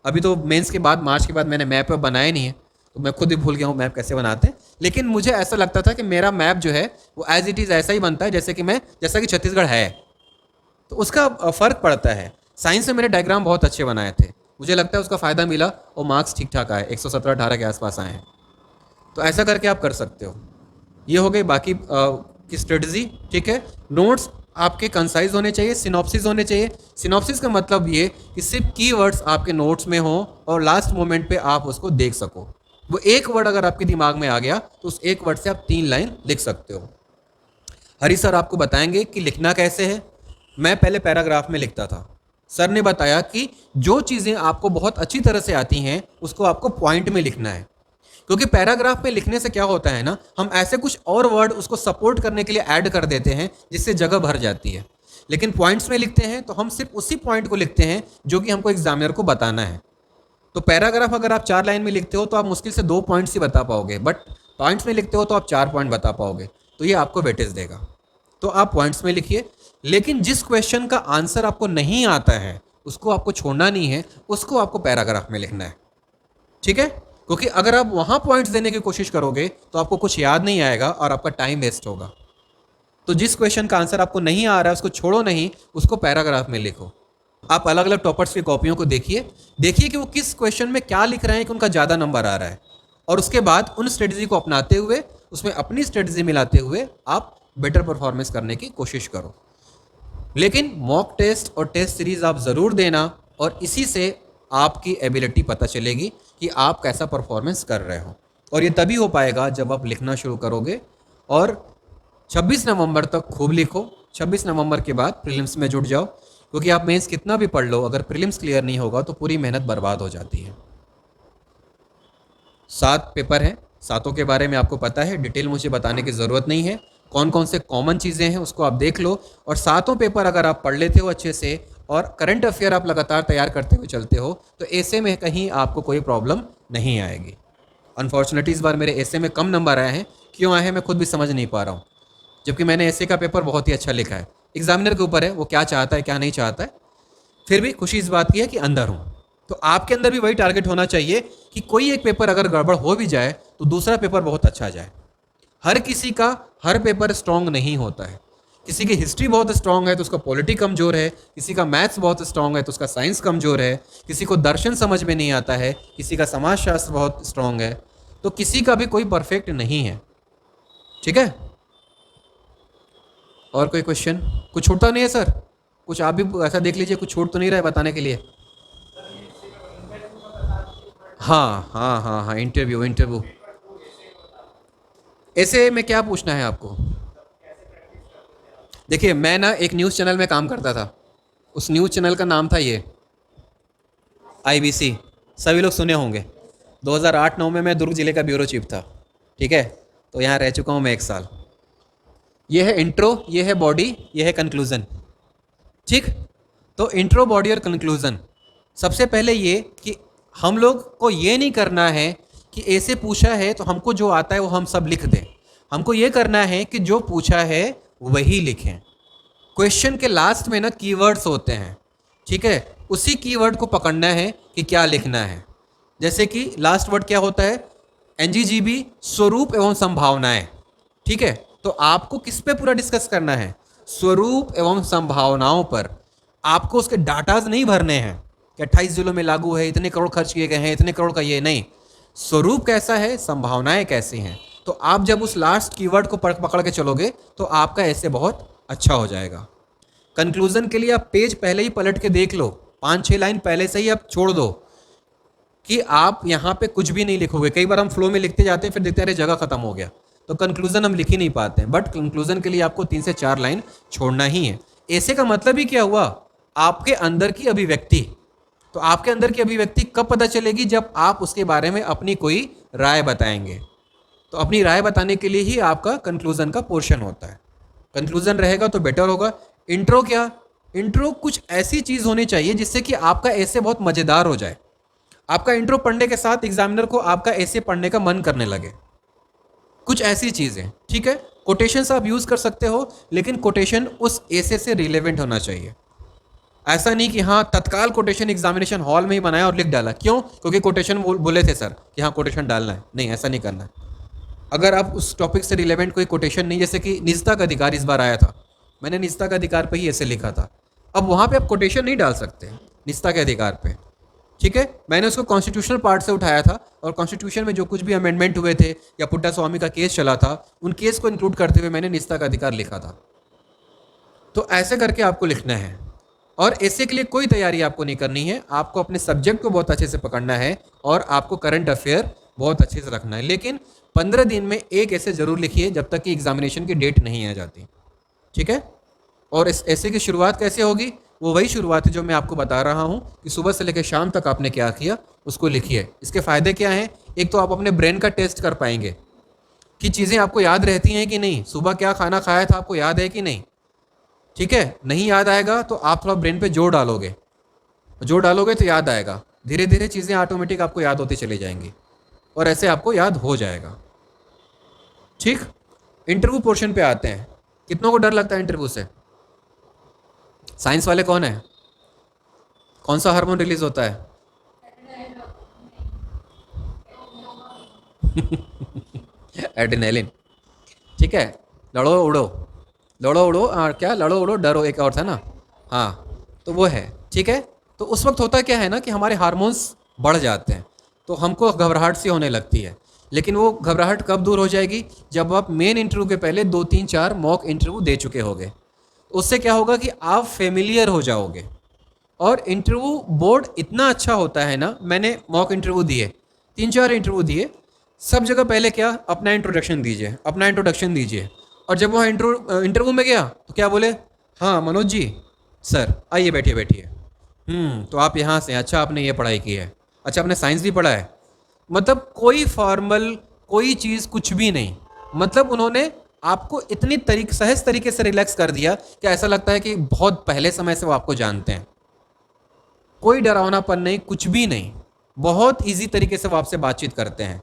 अभी तो मेंस के बाद, मार्च के बाद मैंने मैप बनाया नहीं है, तो मैं खुद ही भूल गया हूँ मैप कैसे बनाते हैं। लेकिन मुझे ऐसा लगता था कि मेरा मैप जो है वो एज इट इज़ ऐसा ही बनता है जैसा कि छत्तीसगढ़ है, तो उसका फ़र्क पड़ता है। साइंस में मैंने डायग्राम बहुत अच्छे बनाए थे, मुझे लगता है उसका फ़ायदा मिला और मार्क्स ठीक ठाक आए, 117-18 के आसपास आए हैं। तो ऐसा करके आप कर सकते हो। ये हो गई बाकी की स्ट्रेटजी। ठीक है, नोट्स आपके कंसाइज होने चाहिए, सिनॉप्सिस होने चाहिए। सिनॉप्सिस का मतलब ये कि सिर्फ कीवर्ड्स आपके नोट्स में हो और लास्ट मोमेंट पे आप उसको देख सको। वो एक वर्ड अगर आपके दिमाग में आ गया तो उस एक वर्ड से आप 3 लाइन लिख सकते हो। हरी सर आपको बताएंगे कि लिखना कैसे है। मैं पहले पैराग्राफ में लिखता था, सर ने बताया कि जो चीज़ें आपको बहुत अच्छी तरह से आती हैं उसको आपको पॉइंट में लिखना है, क्योंकि पैराग्राफ में लिखने से क्या होता है ना, हम ऐसे कुछ और वर्ड उसको सपोर्ट करने के लिए ऐड कर देते हैं जिससे जगह भर जाती है। लेकिन पॉइंट्स में लिखते हैं तो हम सिर्फ उसी पॉइंट को लिखते हैं जो कि हमको एग्जामिनर को बताना है। तो पैराग्राफ अगर आप 4 लाइन में लिखते हो तो आप मुश्किल से 2 पॉइंट्स ही बता पाओगे, बट पॉइंट्स में लिखते हो तो आप 4 पॉइंट बता पाओगे, तो ये आपको वेटेज देगा। तो आप पॉइंट्स में लिखिए, लेकिन जिस क्वेश्चन का आंसर आपको नहीं आता है उसको आपको छोड़ना नहीं है, उसको आपको पैराग्राफ में लिखना है। ठीक है, क्योंकि अगर आप वहाँ पॉइंट्स देने की कोशिश करोगे तो आपको कुछ याद नहीं आएगा और आपका टाइम वेस्ट होगा। तो जिस क्वेश्चन का आंसर आपको नहीं आ रहा है उसको छोड़ो नहीं, उसको पैराग्राफ में लिखो। आप अलग अलग टॉपर्स की कॉपियों को देखिए कि वो किस क्वेश्चन में क्या लिख रहे हैं कि उनका ज़्यादा नंबर आ रहा है, और उसके बाद उन स्ट्रेटजी को अपनाते हुए, उसमें अपनी स्ट्रेटजी मिलाते हुए आप बेटर परफॉर्मेंस करने की कोशिश करो। लेकिन मॉक टेस्ट और टेस्ट सीरीज़ आप ज़रूर देना, और इसी से आपकी एबिलिटी पता चलेगी कि आप कैसा परफॉर्मेंस कर रहे हो। और ये तभी हो पाएगा जब आप लिखना शुरू करोगे। और 26 नवंबर तक खूब लिखो, 26 नवंबर के बाद प्रीलिम्स में जुट जाओ। क्योंकि आप मेंस कितना भी पढ़ लो, अगर प्रीलिम्स क्लियर नहीं होगा तो पूरी मेहनत बर्बाद हो जाती है। 7 पेपर हैं, सातों के बारे में आपको पता है, डिटेल मुझे बताने की ज़रूरत नहीं है। कौन कौन से कॉमन चीज़ें हैं उसको आप देख लो, और सातों पेपर अगर आप पढ़ लेते हो अच्छे से और करंट अफेयर आप लगातार तैयार करते हुए चलते हो तो ऐसे में कहीं आपको कोई प्रॉब्लम नहीं आएगी। अनफॉर्चुनेटली इस बार मेरे ऐसे में कम नंबर आए हैं, क्यों आए हैं मैं खुद भी समझ नहीं पा रहा हूँ, जबकि मैंने ऐसे का पेपर बहुत ही अच्छा लिखा है। एग्जामिनर के ऊपर है वो क्या चाहता है क्या नहीं चाहता है, फिर भी खुशी इस बात की है कि अंदर हूँ। तो आपके अंदर भी वही टारगेट होना चाहिए कि कोई एक पेपर अगर गड़बड़ हो भी जाए तो दूसरा पेपर बहुत अच्छा जाए। हर किसी का हर पेपर स्ट्रांग नहीं होता है, किसी की हिस्ट्री बहुत स्ट्रांग है तो उसका पॉलिटी कमज़ोर है, किसी का मैथ्स बहुत स्ट्रांग है तो उसका साइंस कमज़ोर है, किसी को दर्शन समझ में नहीं आता है, किसी का समाजशास्त्र बहुत स्ट्रांग है, तो किसी का भी कोई परफेक्ट नहीं है। ठीक है, और कोई क्वेश्चन? कुछ छूटता नहीं है सर? कुछ आप भी ऐसा देख लीजिए, कुछ छूट तो नहीं रहा है बताने के लिए? हाँ हाँ हाँ हाँ, इंटरव्यू इंटरव्यू। ऐसे में क्या पूछना है आपको? देखिए मैं ना एक न्यूज़ चैनल में काम करता था, उस न्यूज़ चैनल का नाम था ये IBC, सभी लोग सुने होंगे। 2008-9 में मैं दुर्ग जिले का ब्यूरो चीफ था। ठीक है, तो यहाँ रह चुका हूँ मैं 1 साल। ये है इंट्रो, ये है बॉडी, ये है कंक्लूज़न। ठीक, तो इंट्रो, बॉडी और कंक्लूज़न। सबसे पहले ये कि हम लोग को ये नहीं करना है कि ऐसे पूछा है तो हमको जो आता है वो हम सब लिख दें। हमको ये करना है कि जो पूछा है वही लिखें। क्वेश्चन के लास्ट में ना कीवर्ड्स होते हैं, ठीक है, उसी कीवर्ड को पकड़ना है कि क्या लिखना है। जैसे कि लास्ट वर्ड क्या होता है? NGGB, स्वरूप एवं संभावनाएं। ठीक है, तो आपको किस पे पूरा डिस्कस करना है? स्वरूप एवं संभावनाओं पर। आपको उसके डाटाज नहीं भरने हैं कि 28 जिलों में लागू है, इतने करोड़ खर्च किए गए हैं, इतने करोड़ का ये नहीं। स्वरूप कैसा है, संभावनाएं कैसी हैं, तो आप जब उस लास्ट कीवर्ड को पकड़ के चलोगे तो आपका ऐसे बहुत अच्छा हो जाएगा। कंक्लूजन के लिए आप पेज पहले ही पलट के देख लो, 5-6 लाइन पहले से ही आप छोड़ दो कि आप यहाँ पे कुछ भी नहीं लिखोगे। कई बार हम फ्लो में लिखते जाते हैं, फिर देखते हैं अरे जगह खत्म हो गया, तो कंक्लूजन हम लिख ही नहीं पाते हैं। बट कंक्लूजन के लिए आपको 3 से 4 लाइन छोड़ना ही है। ऐसे का मतलब ही क्या हुआ? आपके अंदर की अभिव्यक्ति। तो आपके अंदर की अभिव्यक्ति कब पता चलेगी? जब आप उसके बारे में अपनी कोई राय बताएंगे। तो अपनी राय बताने के लिए ही आपका कंक्लूजन का पोर्शन होता है। कंक्लूजन रहेगा तो बेटर होगा। इंट्रो क्या? इंट्रो कुछ ऐसी चीज़ होनी चाहिए जिससे कि आपका ऐसे बहुत मज़ेदार हो जाए। आपका इंट्रो पढ़ने के साथ एग्जामिनर को आपका ऐसे पढ़ने का मन करने लगे, कुछ ऐसी चीज़ें। ठीक है, कोटेशंस आप यूज़ कर सकते हो, लेकिन कोटेशन उस ऐसे से रिलेवेंट होना चाहिए। ऐसा नहीं कि हाँ तत्काल कोटेशन एग्जामिनेशन हॉल में ही बनाया और लिख डाला। क्यों? क्योंकि कोटेशन बोले थे सर कि हाँ कोटेशन डालना है। नहीं, ऐसा नहीं करना है। अगर आप उस टॉपिक से रिलेवेंट कोई कोटेशन नहीं, जैसे कि निजता का अधिकार इस बार आया था, मैंने निजता का अधिकार पे ही ऐसे लिखा था, अब वहाँ पे आप कोटेशन नहीं डाल सकते निजता के अधिकार पे। ठीक है, मैंने उसको कॉन्स्टिट्यूशनल पार्ट से उठाया था और कॉन्स्टिट्यूशन में जो कुछ भी अमेंडमेंट हुए थे या पुट्टा स्वामी का केस चला था, उन केस को इंक्लूड करते हुए मैंने निजता का अधिकार लिखा था। तो ऐसे करके आपको लिखना है, और ऐसे के लिए कोई तैयारी आपको नहीं करनी है। आपको अपने सब्जेक्ट को बहुत अच्छे से पकड़ना है और आपको करंट अफेयर बहुत अच्छे से रखना है। लेकिन 15 दिन में एक ऐसे ज़रूर लिखिए जब तक कि एग्जामिनेशन की डेट नहीं आ जाती। ठीक है, और इस ऐसे की शुरुआत कैसे होगी? वो वही शुरुआत है जो मैं आपको बता रहा हूँ कि सुबह से लेकर शाम तक आपने क्या किया उसको लिखिए। इसके फ़ायदे क्या हैं? एक तो आप अपने ब्रेन का टेस्ट कर पाएंगे कि चीज़ें आपको याद रहती हैं कि नहीं। सुबह क्या खाना खाया था आपको याद है कि नहीं? ठीक है, नहीं याद आएगा तो आप थोड़ा ब्रेन पे जोर डालोगे, जोर डालोगे तो याद आएगा। धीरे धीरे चीज़ें ऑटोमेटिक आपको याद होती चली जाएंगी और ऐसे आपको याद हो जाएगा। ठीक, इंटरव्यू पोर्शन पे आते हैं। कितनों को डर लगता है इंटरव्यू से? साइंस वाले कौन है? कौन सा हार्मोन रिलीज होता है? एड्रेनालिन। ठीक है, लड़ो उड़ो, लड़ो उड़ो और क्या, लड़ो उड़ो डरो, एक और था ना, हाँ, तो वो है। ठीक है, तो उस वक्त होता क्या है ना कि हमारे हार्मोन्स बढ़ जाते हैं तो हमको घबराहट सी होने लगती है। लेकिन वो घबराहट कब दूर हो जाएगी? जब आप मेन इंटरव्यू के पहले 2-3-4 मॉक इंटरव्यू दे चुके होगे। उससे क्या होगा कि आप फेमिलियर हो जाओगे। और इंटरव्यू बोर्ड इतना अच्छा होता है ना, मैंने मॉक इंटरव्यू दिए, 3-4 इंटरव्यू दिए, सब जगह पहले क्या, अपना इंट्रोडक्शन दीजिए, अपना इंट्रोडक्शन दीजिए। और जब वहाँ इंटरव्यू में गया तो क्या बोले? हाँ मनोज जी, सर आइए बैठिए बैठिए। तो आप यहाँ से, अच्छा आपने ये पढ़ाई की है, अच्छा आपने साइंस भी पढ़ा है। मतलब कोई फॉर्मल, कोई चीज़ कुछ भी नहीं। मतलब उन्होंने आपको इतनी सहज तरीके से रिलैक्स कर दिया कि ऐसा लगता है कि बहुत पहले समय से वो आपको जानते हैं। कोई डरावनापन नहीं, कुछ भी नहीं, बहुत इजी तरीके से वो आपसे बातचीत करते हैं।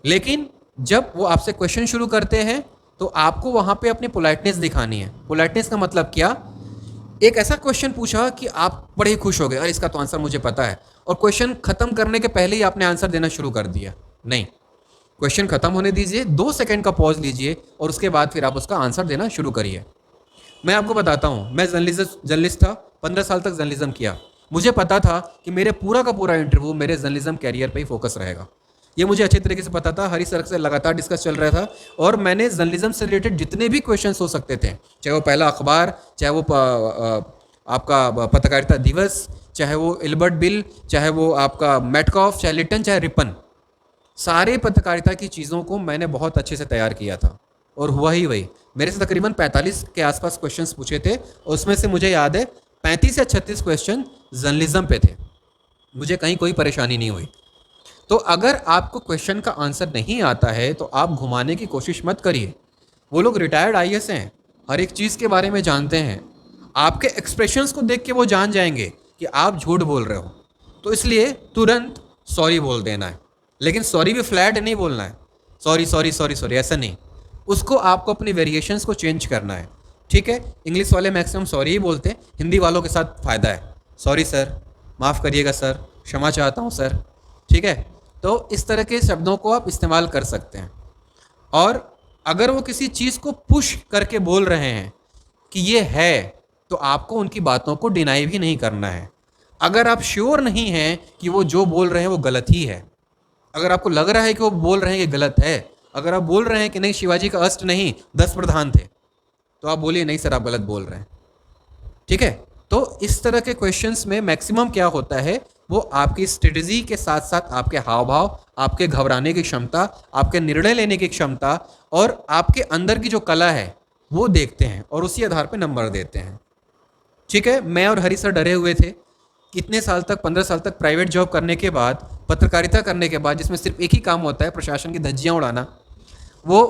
लेकिन जब वो आपसे क्वेश्चन शुरू करते हैं तो आपको वहाँ पे अपनी पोलाइटनेस दिखानी है। पोलाइटनेस का मतलब क्या? एक ऐसा क्वेश्चन पूछा कि आप बड़े ही खुश हो गए, अरे इसका तो आंसर मुझे पता है, और क्वेश्चन खत्म करने के पहले ही आपने आंसर देना शुरू कर दिया। नहीं, क्वेश्चन खत्म होने दीजिए, 2 सेकंड का पॉज लीजिए और उसके बाद फिर आप उसका आंसर देना शुरू करिए। मैं आपको बताता हूँ, मैं जर्नलिस्ट था, 15 साल तक जर्नलिज्म किया। मुझे पता था कि मेरे पूरा का पूरा इंटरव्यू मेरे जर्नलिज्म कैरियर पे ही फोकस रहेगा। ये मुझे अच्छे तरीके से पता था, हरी सर से लगातार डिस्कस चल रहा था, और मैंने जर्नलिज्म से रिलेटेड जितने भी क्वेश्चंस हो सकते थे, चाहे वो पहला अखबार, चाहे वो आपका पत्रकारिता दिवस, चाहे वो इल्बर्ट बिल, चाहे वो आपका मेटकॉफ, चाहे लिटन, चाहे रिपन, सारे पत्रकारिता की चीज़ों को मैंने बहुत अच्छे से तैयार किया था। और हुआ ही वही, मेरे से तकरीबन 45 के आसपास क्वेश्चंस पूछे थे, और उसमें से मुझे याद है 35 या 36 क्वेश्चन जर्नलिज्म पे थे। मुझे कहीं कोई परेशानी नहीं हुई। तो अगर आपको क्वेश्चन का आंसर नहीं आता है तो आप घुमाने की कोशिश मत करिए। वो लोग रिटायर्ड आईएएस हैं, हर एक चीज़ के बारे में जानते हैं। आपके एक्सप्रेशंस को देख के वो जान जाएंगे कि आप झूठ बोल रहे हो। तो इसलिए तुरंत सॉरी बोल देना है, लेकिन सॉरी भी फ्लैट नहीं बोलना है, सॉरी सॉरी सॉरी सॉरी ऐसा नहीं। उसको आपको अपनी वेरिएशंस को चेंज करना है। ठीक है, इंग्लिश वाले मैक्सिमम सॉरी ही बोलते हैं, हिंदी वालों के साथ फ़ायदा है, सॉरी सर, माफ़ करिएगा सर, क्षमा चाहता हूँ सर। ठीक है, तो इस तरह के शब्दों को आप इस्तेमाल कर सकते हैं। और अगर वो किसी चीज़ को पुश करके बोल रहे हैं कि ये है, तो आपको उनकी बातों को डिनाई भी नहीं करना है। अगर आप श्योर नहीं हैं कि वो जो बोल रहे हैं वो गलत ही है, अगर आपको लग रहा है कि वो बोल रहे हैं कि गलत है, अगर आप बोल रहे हैं कि नहीं शिवाजी का अष्ट नहीं 10 प्रधान थे, तो आप बोलिए नहीं सर आप गलत बोल रहे हैं। ठीक है, तो इस तरह के क्वेश्चंस में मैक्सिमम क्या होता है, वो आपकी स्ट्रेटजी के साथ साथ आपके हाव भाव, आपके घबराने की क्षमता, आपके निर्णय लेने की क्षमता और आपके अंदर की जो कला है वो देखते हैं और उसी आधार पर नंबर देते हैं। ठीक है, मैं और हरी सर डरे हुए थे। कितने साल तक, 15 साल तक प्राइवेट जॉब करने के बाद, पत्रकारिता करने के बाद, जिसमें सिर्फ एक ही काम होता है प्रशासन की धज्जियाँ उड़ाना, वो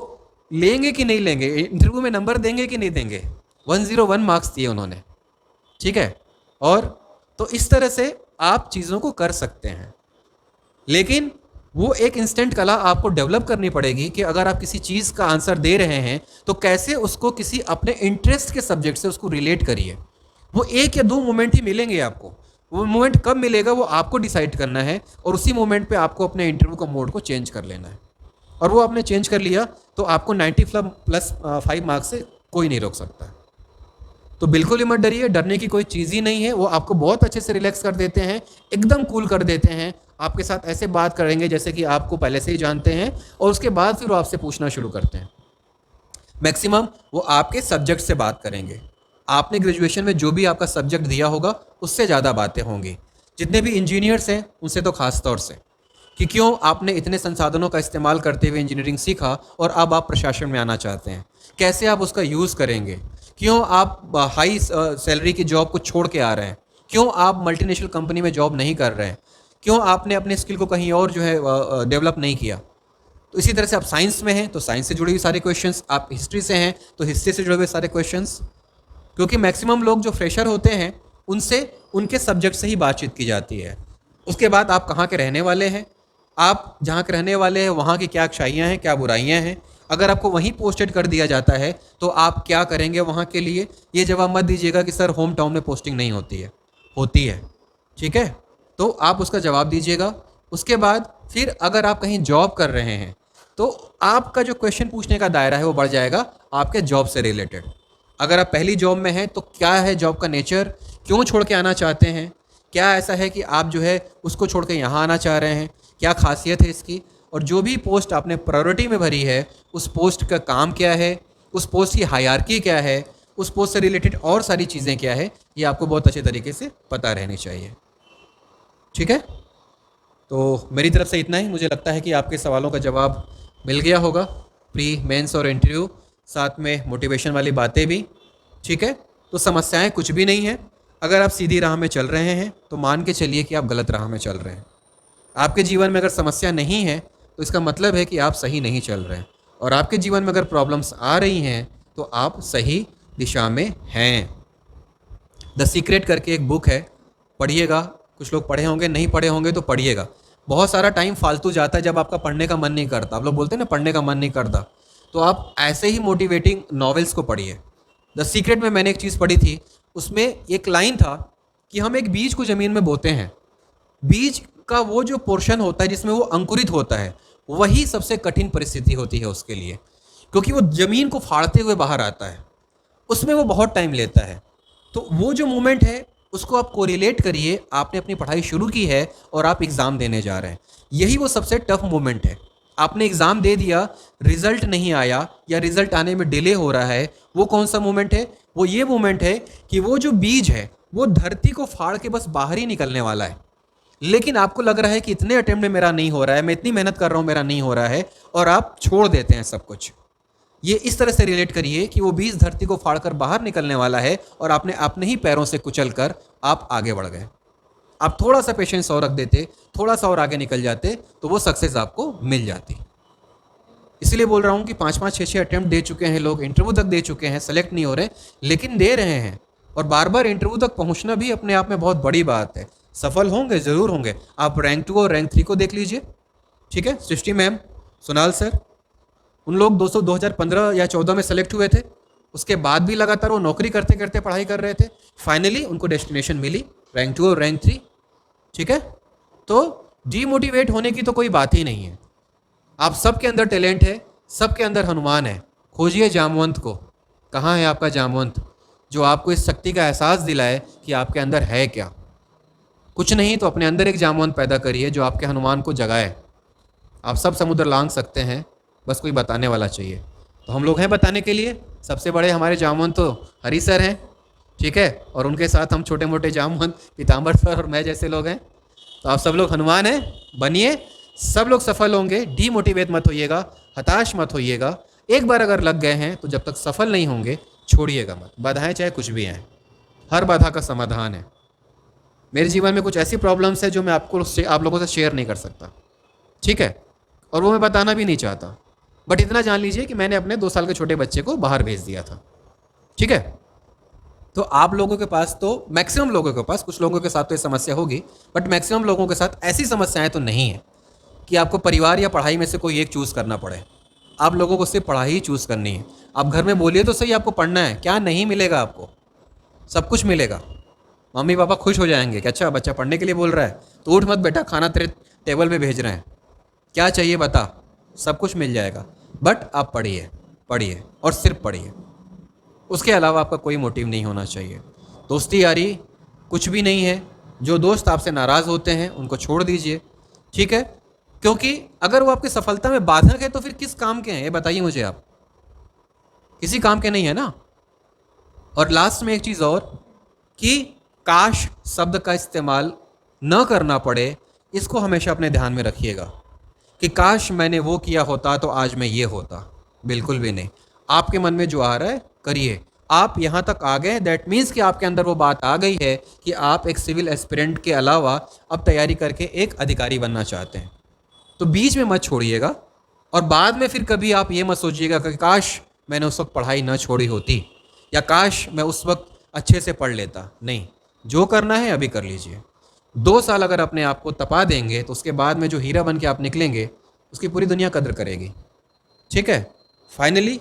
लेंगे कि नहीं लेंगे, इंटरव्यू में नंबर देंगे कि नहीं देंगे। 101 मार्क्स दिए उन्होंने। ठीक है, और तो इस तरह से आप चीज़ों को कर सकते हैं, लेकिन वो एक इंस्टेंट कला आपको डेवलप करनी पड़ेगी कि अगर आप किसी चीज़ का आंसर दे रहे हैं तो कैसे उसको किसी अपने इंटरेस्ट के सब्जेक्ट से उसको रिलेट करिए। वो 1 या 2 मोमेंट ही मिलेंगे आपको, वो मोमेंट कब मिलेगा वो आपको डिसाइड करना है, और उसी मोमेंट पे आपको अपने इंटरव्यू का मोड को चेंज कर लेना है। और वो आपने चेंज कर लिया तो आपको 90+5 मार्क्स से कोई नहीं रोक सकता। तो बिल्कुल ही मत डरिए, डरने की कोई चीज़ ही नहीं है। वो आपको बहुत अच्छे से रिलैक्स कर देते हैं, एकदम कूल कर देते हैं, आपके साथ ऐसे बात करेंगे जैसे कि आपको पहले से ही जानते हैं, और उसके बाद फिर वो आपसे पूछना शुरू करते हैं। मैक्सिमम वो आपके सब्जेक्ट से बात करेंगे। आपने ग्रेजुएशन में जो भी आपका सब्जेक्ट दिया होगा उससे ज़्यादा बातें होंगी। जितने भी इंजीनियर्स हैं उनसे तो खास तौर से, कि क्यों आपने इतने संसाधनों का इस्तेमाल करते हुए इंजीनियरिंग सीखा और अब आप प्रशासन में आना चाहते हैं, कैसे आप उसका यूज़ करेंगे, क्यों आप हाई सैलरी की जॉब को छोड़ के आ रहे हैं, क्यों आप मल्टीनेशनल कंपनी में जॉब नहीं कर रहे हैं, क्यों आपने अपने स्किल को कहीं और जो है डेवलप नहीं किया। तो इसी तरह से आप साइंस में हैं तो साइंस से जुड़े हुए सारे क्वेश्चंस, आप हिस्ट्री से हैं तो हिस्ट्री से जुड़े हुए सारे क्वेश्चंस, क्योंकि मैक्सिमम लोग जो फ्रेशर होते हैं उनसे उनके सब्जेक्ट से ही बातचीत की जाती है। उसके बाद आप कहाँ के रहने वाले हैं, आप जहाँ के रहने वाले हैं वहाँ की क्या अच्छाइयाँ हैं, क्या बुराइयाँ हैं। अगर आपको वहीं पोस्टेड कर दिया जाता है तो आप क्या करेंगे वहाँ के लिए। ये जवाब मत दीजिएगा कि सर होम टाउन में पोस्टिंग नहीं होती है, होती है। ठीक है, तो आप उसका जवाब दीजिएगा। उसके बाद फिर अगर आप कहीं जॉब कर रहे हैं तो आपका जो क्वेश्चन पूछने का दायरा है वो बढ़ जाएगा आपके जॉब से रिलेटेड। अगर आप पहली जॉब में हैं तो क्या है जॉब का नेचर, क्यों छोड़ के आना चाहते हैं, क्या ऐसा है कि आप जो है उसको छोड़ के यहाँ आना चाह रहे हैं, क्या खासियत है इसकी, और जो भी पोस्ट आपने प्रायोरिटी में भरी है उस पोस्ट का काम क्या है, उस पोस्ट की हायरार्की क्या है, उस पोस्ट से रिलेटेड और सारी चीज़ें क्या है, ये आपको बहुत अच्छे तरीके से पता रहनी चाहिए। ठीक है, तो मेरी तरफ से इतना ही। मुझे लगता है कि आपके सवालों का जवाब मिल गया होगा, प्री मेंस और इंटरव्यू, साथ में मोटिवेशन वाली बातें भी। ठीक है, तो समस्याएं कुछ भी नहीं है। अगर आप सीधी राह में चल रहे हैं तो मान के चलिए कि आप गलत राह में चल रहे हैं। आपके जीवन में अगर समस्या नहीं है तो इसका मतलब है कि आप सही नहीं चल रहे हैं, और आपके जीवन में अगर प्रॉब्लम्स आ रही हैं तो आप सही दिशा में हैं। द सीक्रेट करके एक बुक है, पढ़िएगा। कुछ लोग पढ़े होंगे, नहीं पढ़े होंगे तो पढ़िएगा। बहुत सारा टाइम फालतू जाता है जब आपका पढ़ने का मन नहीं करता। आप लोग बोलते हैं ना पढ़ने का मन नहीं करता, तो आप ऐसे ही मोटिवेटिंग नॉवेल्स को पढ़िए। द सीक्रेट में मैंने एक चीज़ पढ़ी थी, उसमें एक लाइन था कि हम एक बीज को ज़मीन में बोते हैं, बीज का वो जो पोर्शन होता है जिसमें वो अंकुरित होता है, वही सबसे कठिन परिस्थिति होती है उसके लिए, क्योंकि वो ज़मीन को फाड़ते हुए बाहर आता है, उसमें वो बहुत टाइम लेता है। तो वो जो मोमेंट है उसको आप कोरिलेट करिए, आपने अपनी पढ़ाई शुरू की है और आप एग्ज़ाम देने जा रहे हैं, यही वो सबसे टफ मोमेंट है। आपने एग्ज़ाम दे दिया, रिज़ल्ट नहीं आया या रिज़ल्ट आने में डिले हो रहा है, वो कौन सा मोमेंट है? वो ये मोमेंट है कि वो जो बीज है वो धरती को फाड़ के बस बाहर ही निकलने वाला है, लेकिन आपको लग रहा है कि इतने अटेम्प्ट में मेरा नहीं हो रहा है, मैं इतनी मेहनत कर रहा हूँ, मेरा नहीं हो रहा है, और आप छोड़ देते हैं सब कुछ। ये इस तरह से रिलेट करिए कि वो बीज धरती को फाड़कर बाहर निकलने वाला है और आपने अपने ही पैरों से कुचल कर आप आगे बढ़ गए। आप थोड़ा सा पेशेंस और रख देते, थोड़ा सा और आगे निकल जाते, तो वो सक्सेस आपको मिल जाती। इसलिए बोल रहा हूँ कि 5-5, 6-6 अटेम्प्ट दे चुके हैं लोग, इंटरव्यू तक दे चुके हैं, सेलेक्ट नहीं हो रहे, लेकिन दे रहे हैं। और बार बार इंटरव्यू तक पहुँचना भी अपने आप में बहुत बड़ी बात है। सफल होंगे, ज़रूर होंगे। आप रैंक 2 और रैंक 3 को देख लीजिए, ठीक है। सृष्टि मैम, सुनाल सर, उन लोग 2015 या 14 में सेलेक्ट हुए थे, उसके बाद भी लगातार वो नौकरी करते करते पढ़ाई कर रहे थे, फाइनली उनको डेस्टिनेशन मिली, रैंक 2 और रैंक 3, ठीक है। तो डीमोटिवेट होने की तो कोई बात ही नहीं है। आप सबके अंदर टैलेंट है, सबके अंदर हनुमान है। खोजिए जामवंत को, कहाँ है आपका जामवंत जो आपको इस शक्ति का एहसास दिलाए कि आपके अंदर है क्या। कुछ नहीं तो अपने अंदर एक जामवंत पैदा करिए जो आपके हनुमान को जगाए। आप सब समुद्र लांघ सकते हैं, बस कोई बताने वाला चाहिए। तो हम लोग हैं बताने के लिए। सबसे बड़े हमारे जामवंत तो हरी सर हैं, ठीक है, और उनके साथ हम छोटे मोटे जामवंत पीताम्बर सर और मैं जैसे लोग हैं। तो आप सब लोग हनुमान हैं, बनिए, सब लोग सफल होंगे। डीमोटिवेट मत होइएगा, हताश मत होइएगा। एक बार अगर लग गए हैं तो जब तक सफल नहीं होंगे छोड़िएगा मत। बाधाएं चाहे कुछ भी हैं, हर बाधा का समाधान है। मेरे जीवन में कुछ ऐसी प्रॉब्लम्स है जो मैं आप लोगों से शेयर नहीं कर सकता, ठीक है, और वो मैं बताना भी नहीं चाहता। बट इतना जान लीजिए कि मैंने अपने 2 साल के छोटे बच्चे को बाहर भेज दिया था, ठीक है। तो आप लोगों के पास तो, मैक्सिमम लोगों के पास, कुछ लोगों के साथ तो ये समस्या होगी, बट मैक्सिमम लोगों के साथ ऐसी समस्याएं तो नहीं है कि आपको परिवार या पढ़ाई में से कोई एक चूज़ करना पड़े। आप लोगों को सिर्फ पढ़ाई ही चूज़ करनी है। आप घर में बोलिए तो सही, आपको पढ़ना है क्या? नहीं मिलेगा आपको, सब कुछ मिलेगा। मम्मी पापा खुश हो जाएंगे कि अच्छा बच्चा पढ़ने के लिए बोल रहा है, तो उठ मत बेटा, खाना तेरे टेबल पे भेज रहे हैं, क्या चाहिए बता, सब कुछ मिल जाएगा। बट आप पढ़िए, पढ़िए और सिर्फ पढ़िए, उसके अलावा आपका कोई मोटिव नहीं होना चाहिए। दोस्ती यारी कुछ भी नहीं है। जो दोस्त आपसे नाराज़ होते हैं उनको छोड़ दीजिए, ठीक है, क्योंकि अगर वो आपकी सफलता में बाधक है तो फिर किस काम के हैं ये बताइए मुझे आप? किसी काम के नहीं है ना। और लास्ट में एक चीज़ और, कि काश शब्द का इस्तेमाल न करना पड़े, इसको हमेशा अपने ध्यान में रखिएगा कि काश मैंने वो किया होता तो आज मैं ये होता। बिल्कुल भी नहीं। आपके मन में जो आ रहा है करिए। आप यहाँ तक आ गए, दैट मीन्स कि आपके अंदर वो बात आ गई है कि आप एक सिविल एस्पिरेंट के अलावा अब तैयारी करके एक अधिकारी बनना चाहते हैं। तो बीच में मत छोड़िएगा, और बाद में फिर कभी आप ये मत सोचिएगा कि काश मैंने उस वक्त पढ़ाई न छोड़ी होती, या काश मैं उस वक्त अच्छे से पढ़ लेता। नहीं, जो करना है अभी कर लीजिए। 2 साल अगर अपने आप को तपा देंगे तो उसके बाद में जो हीरा बन के आप निकलेंगे उसकी पूरी दुनिया कदर करेगी, ठीक है। फाइनली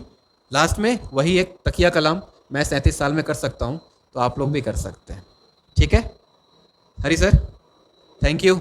लास्ट में वही एक तकिया कलाम, मैं 37 साल में कर सकता हूँ तो आप लोग भी कर सकते हैं, ठीक है। हरी सर, थैंक यू।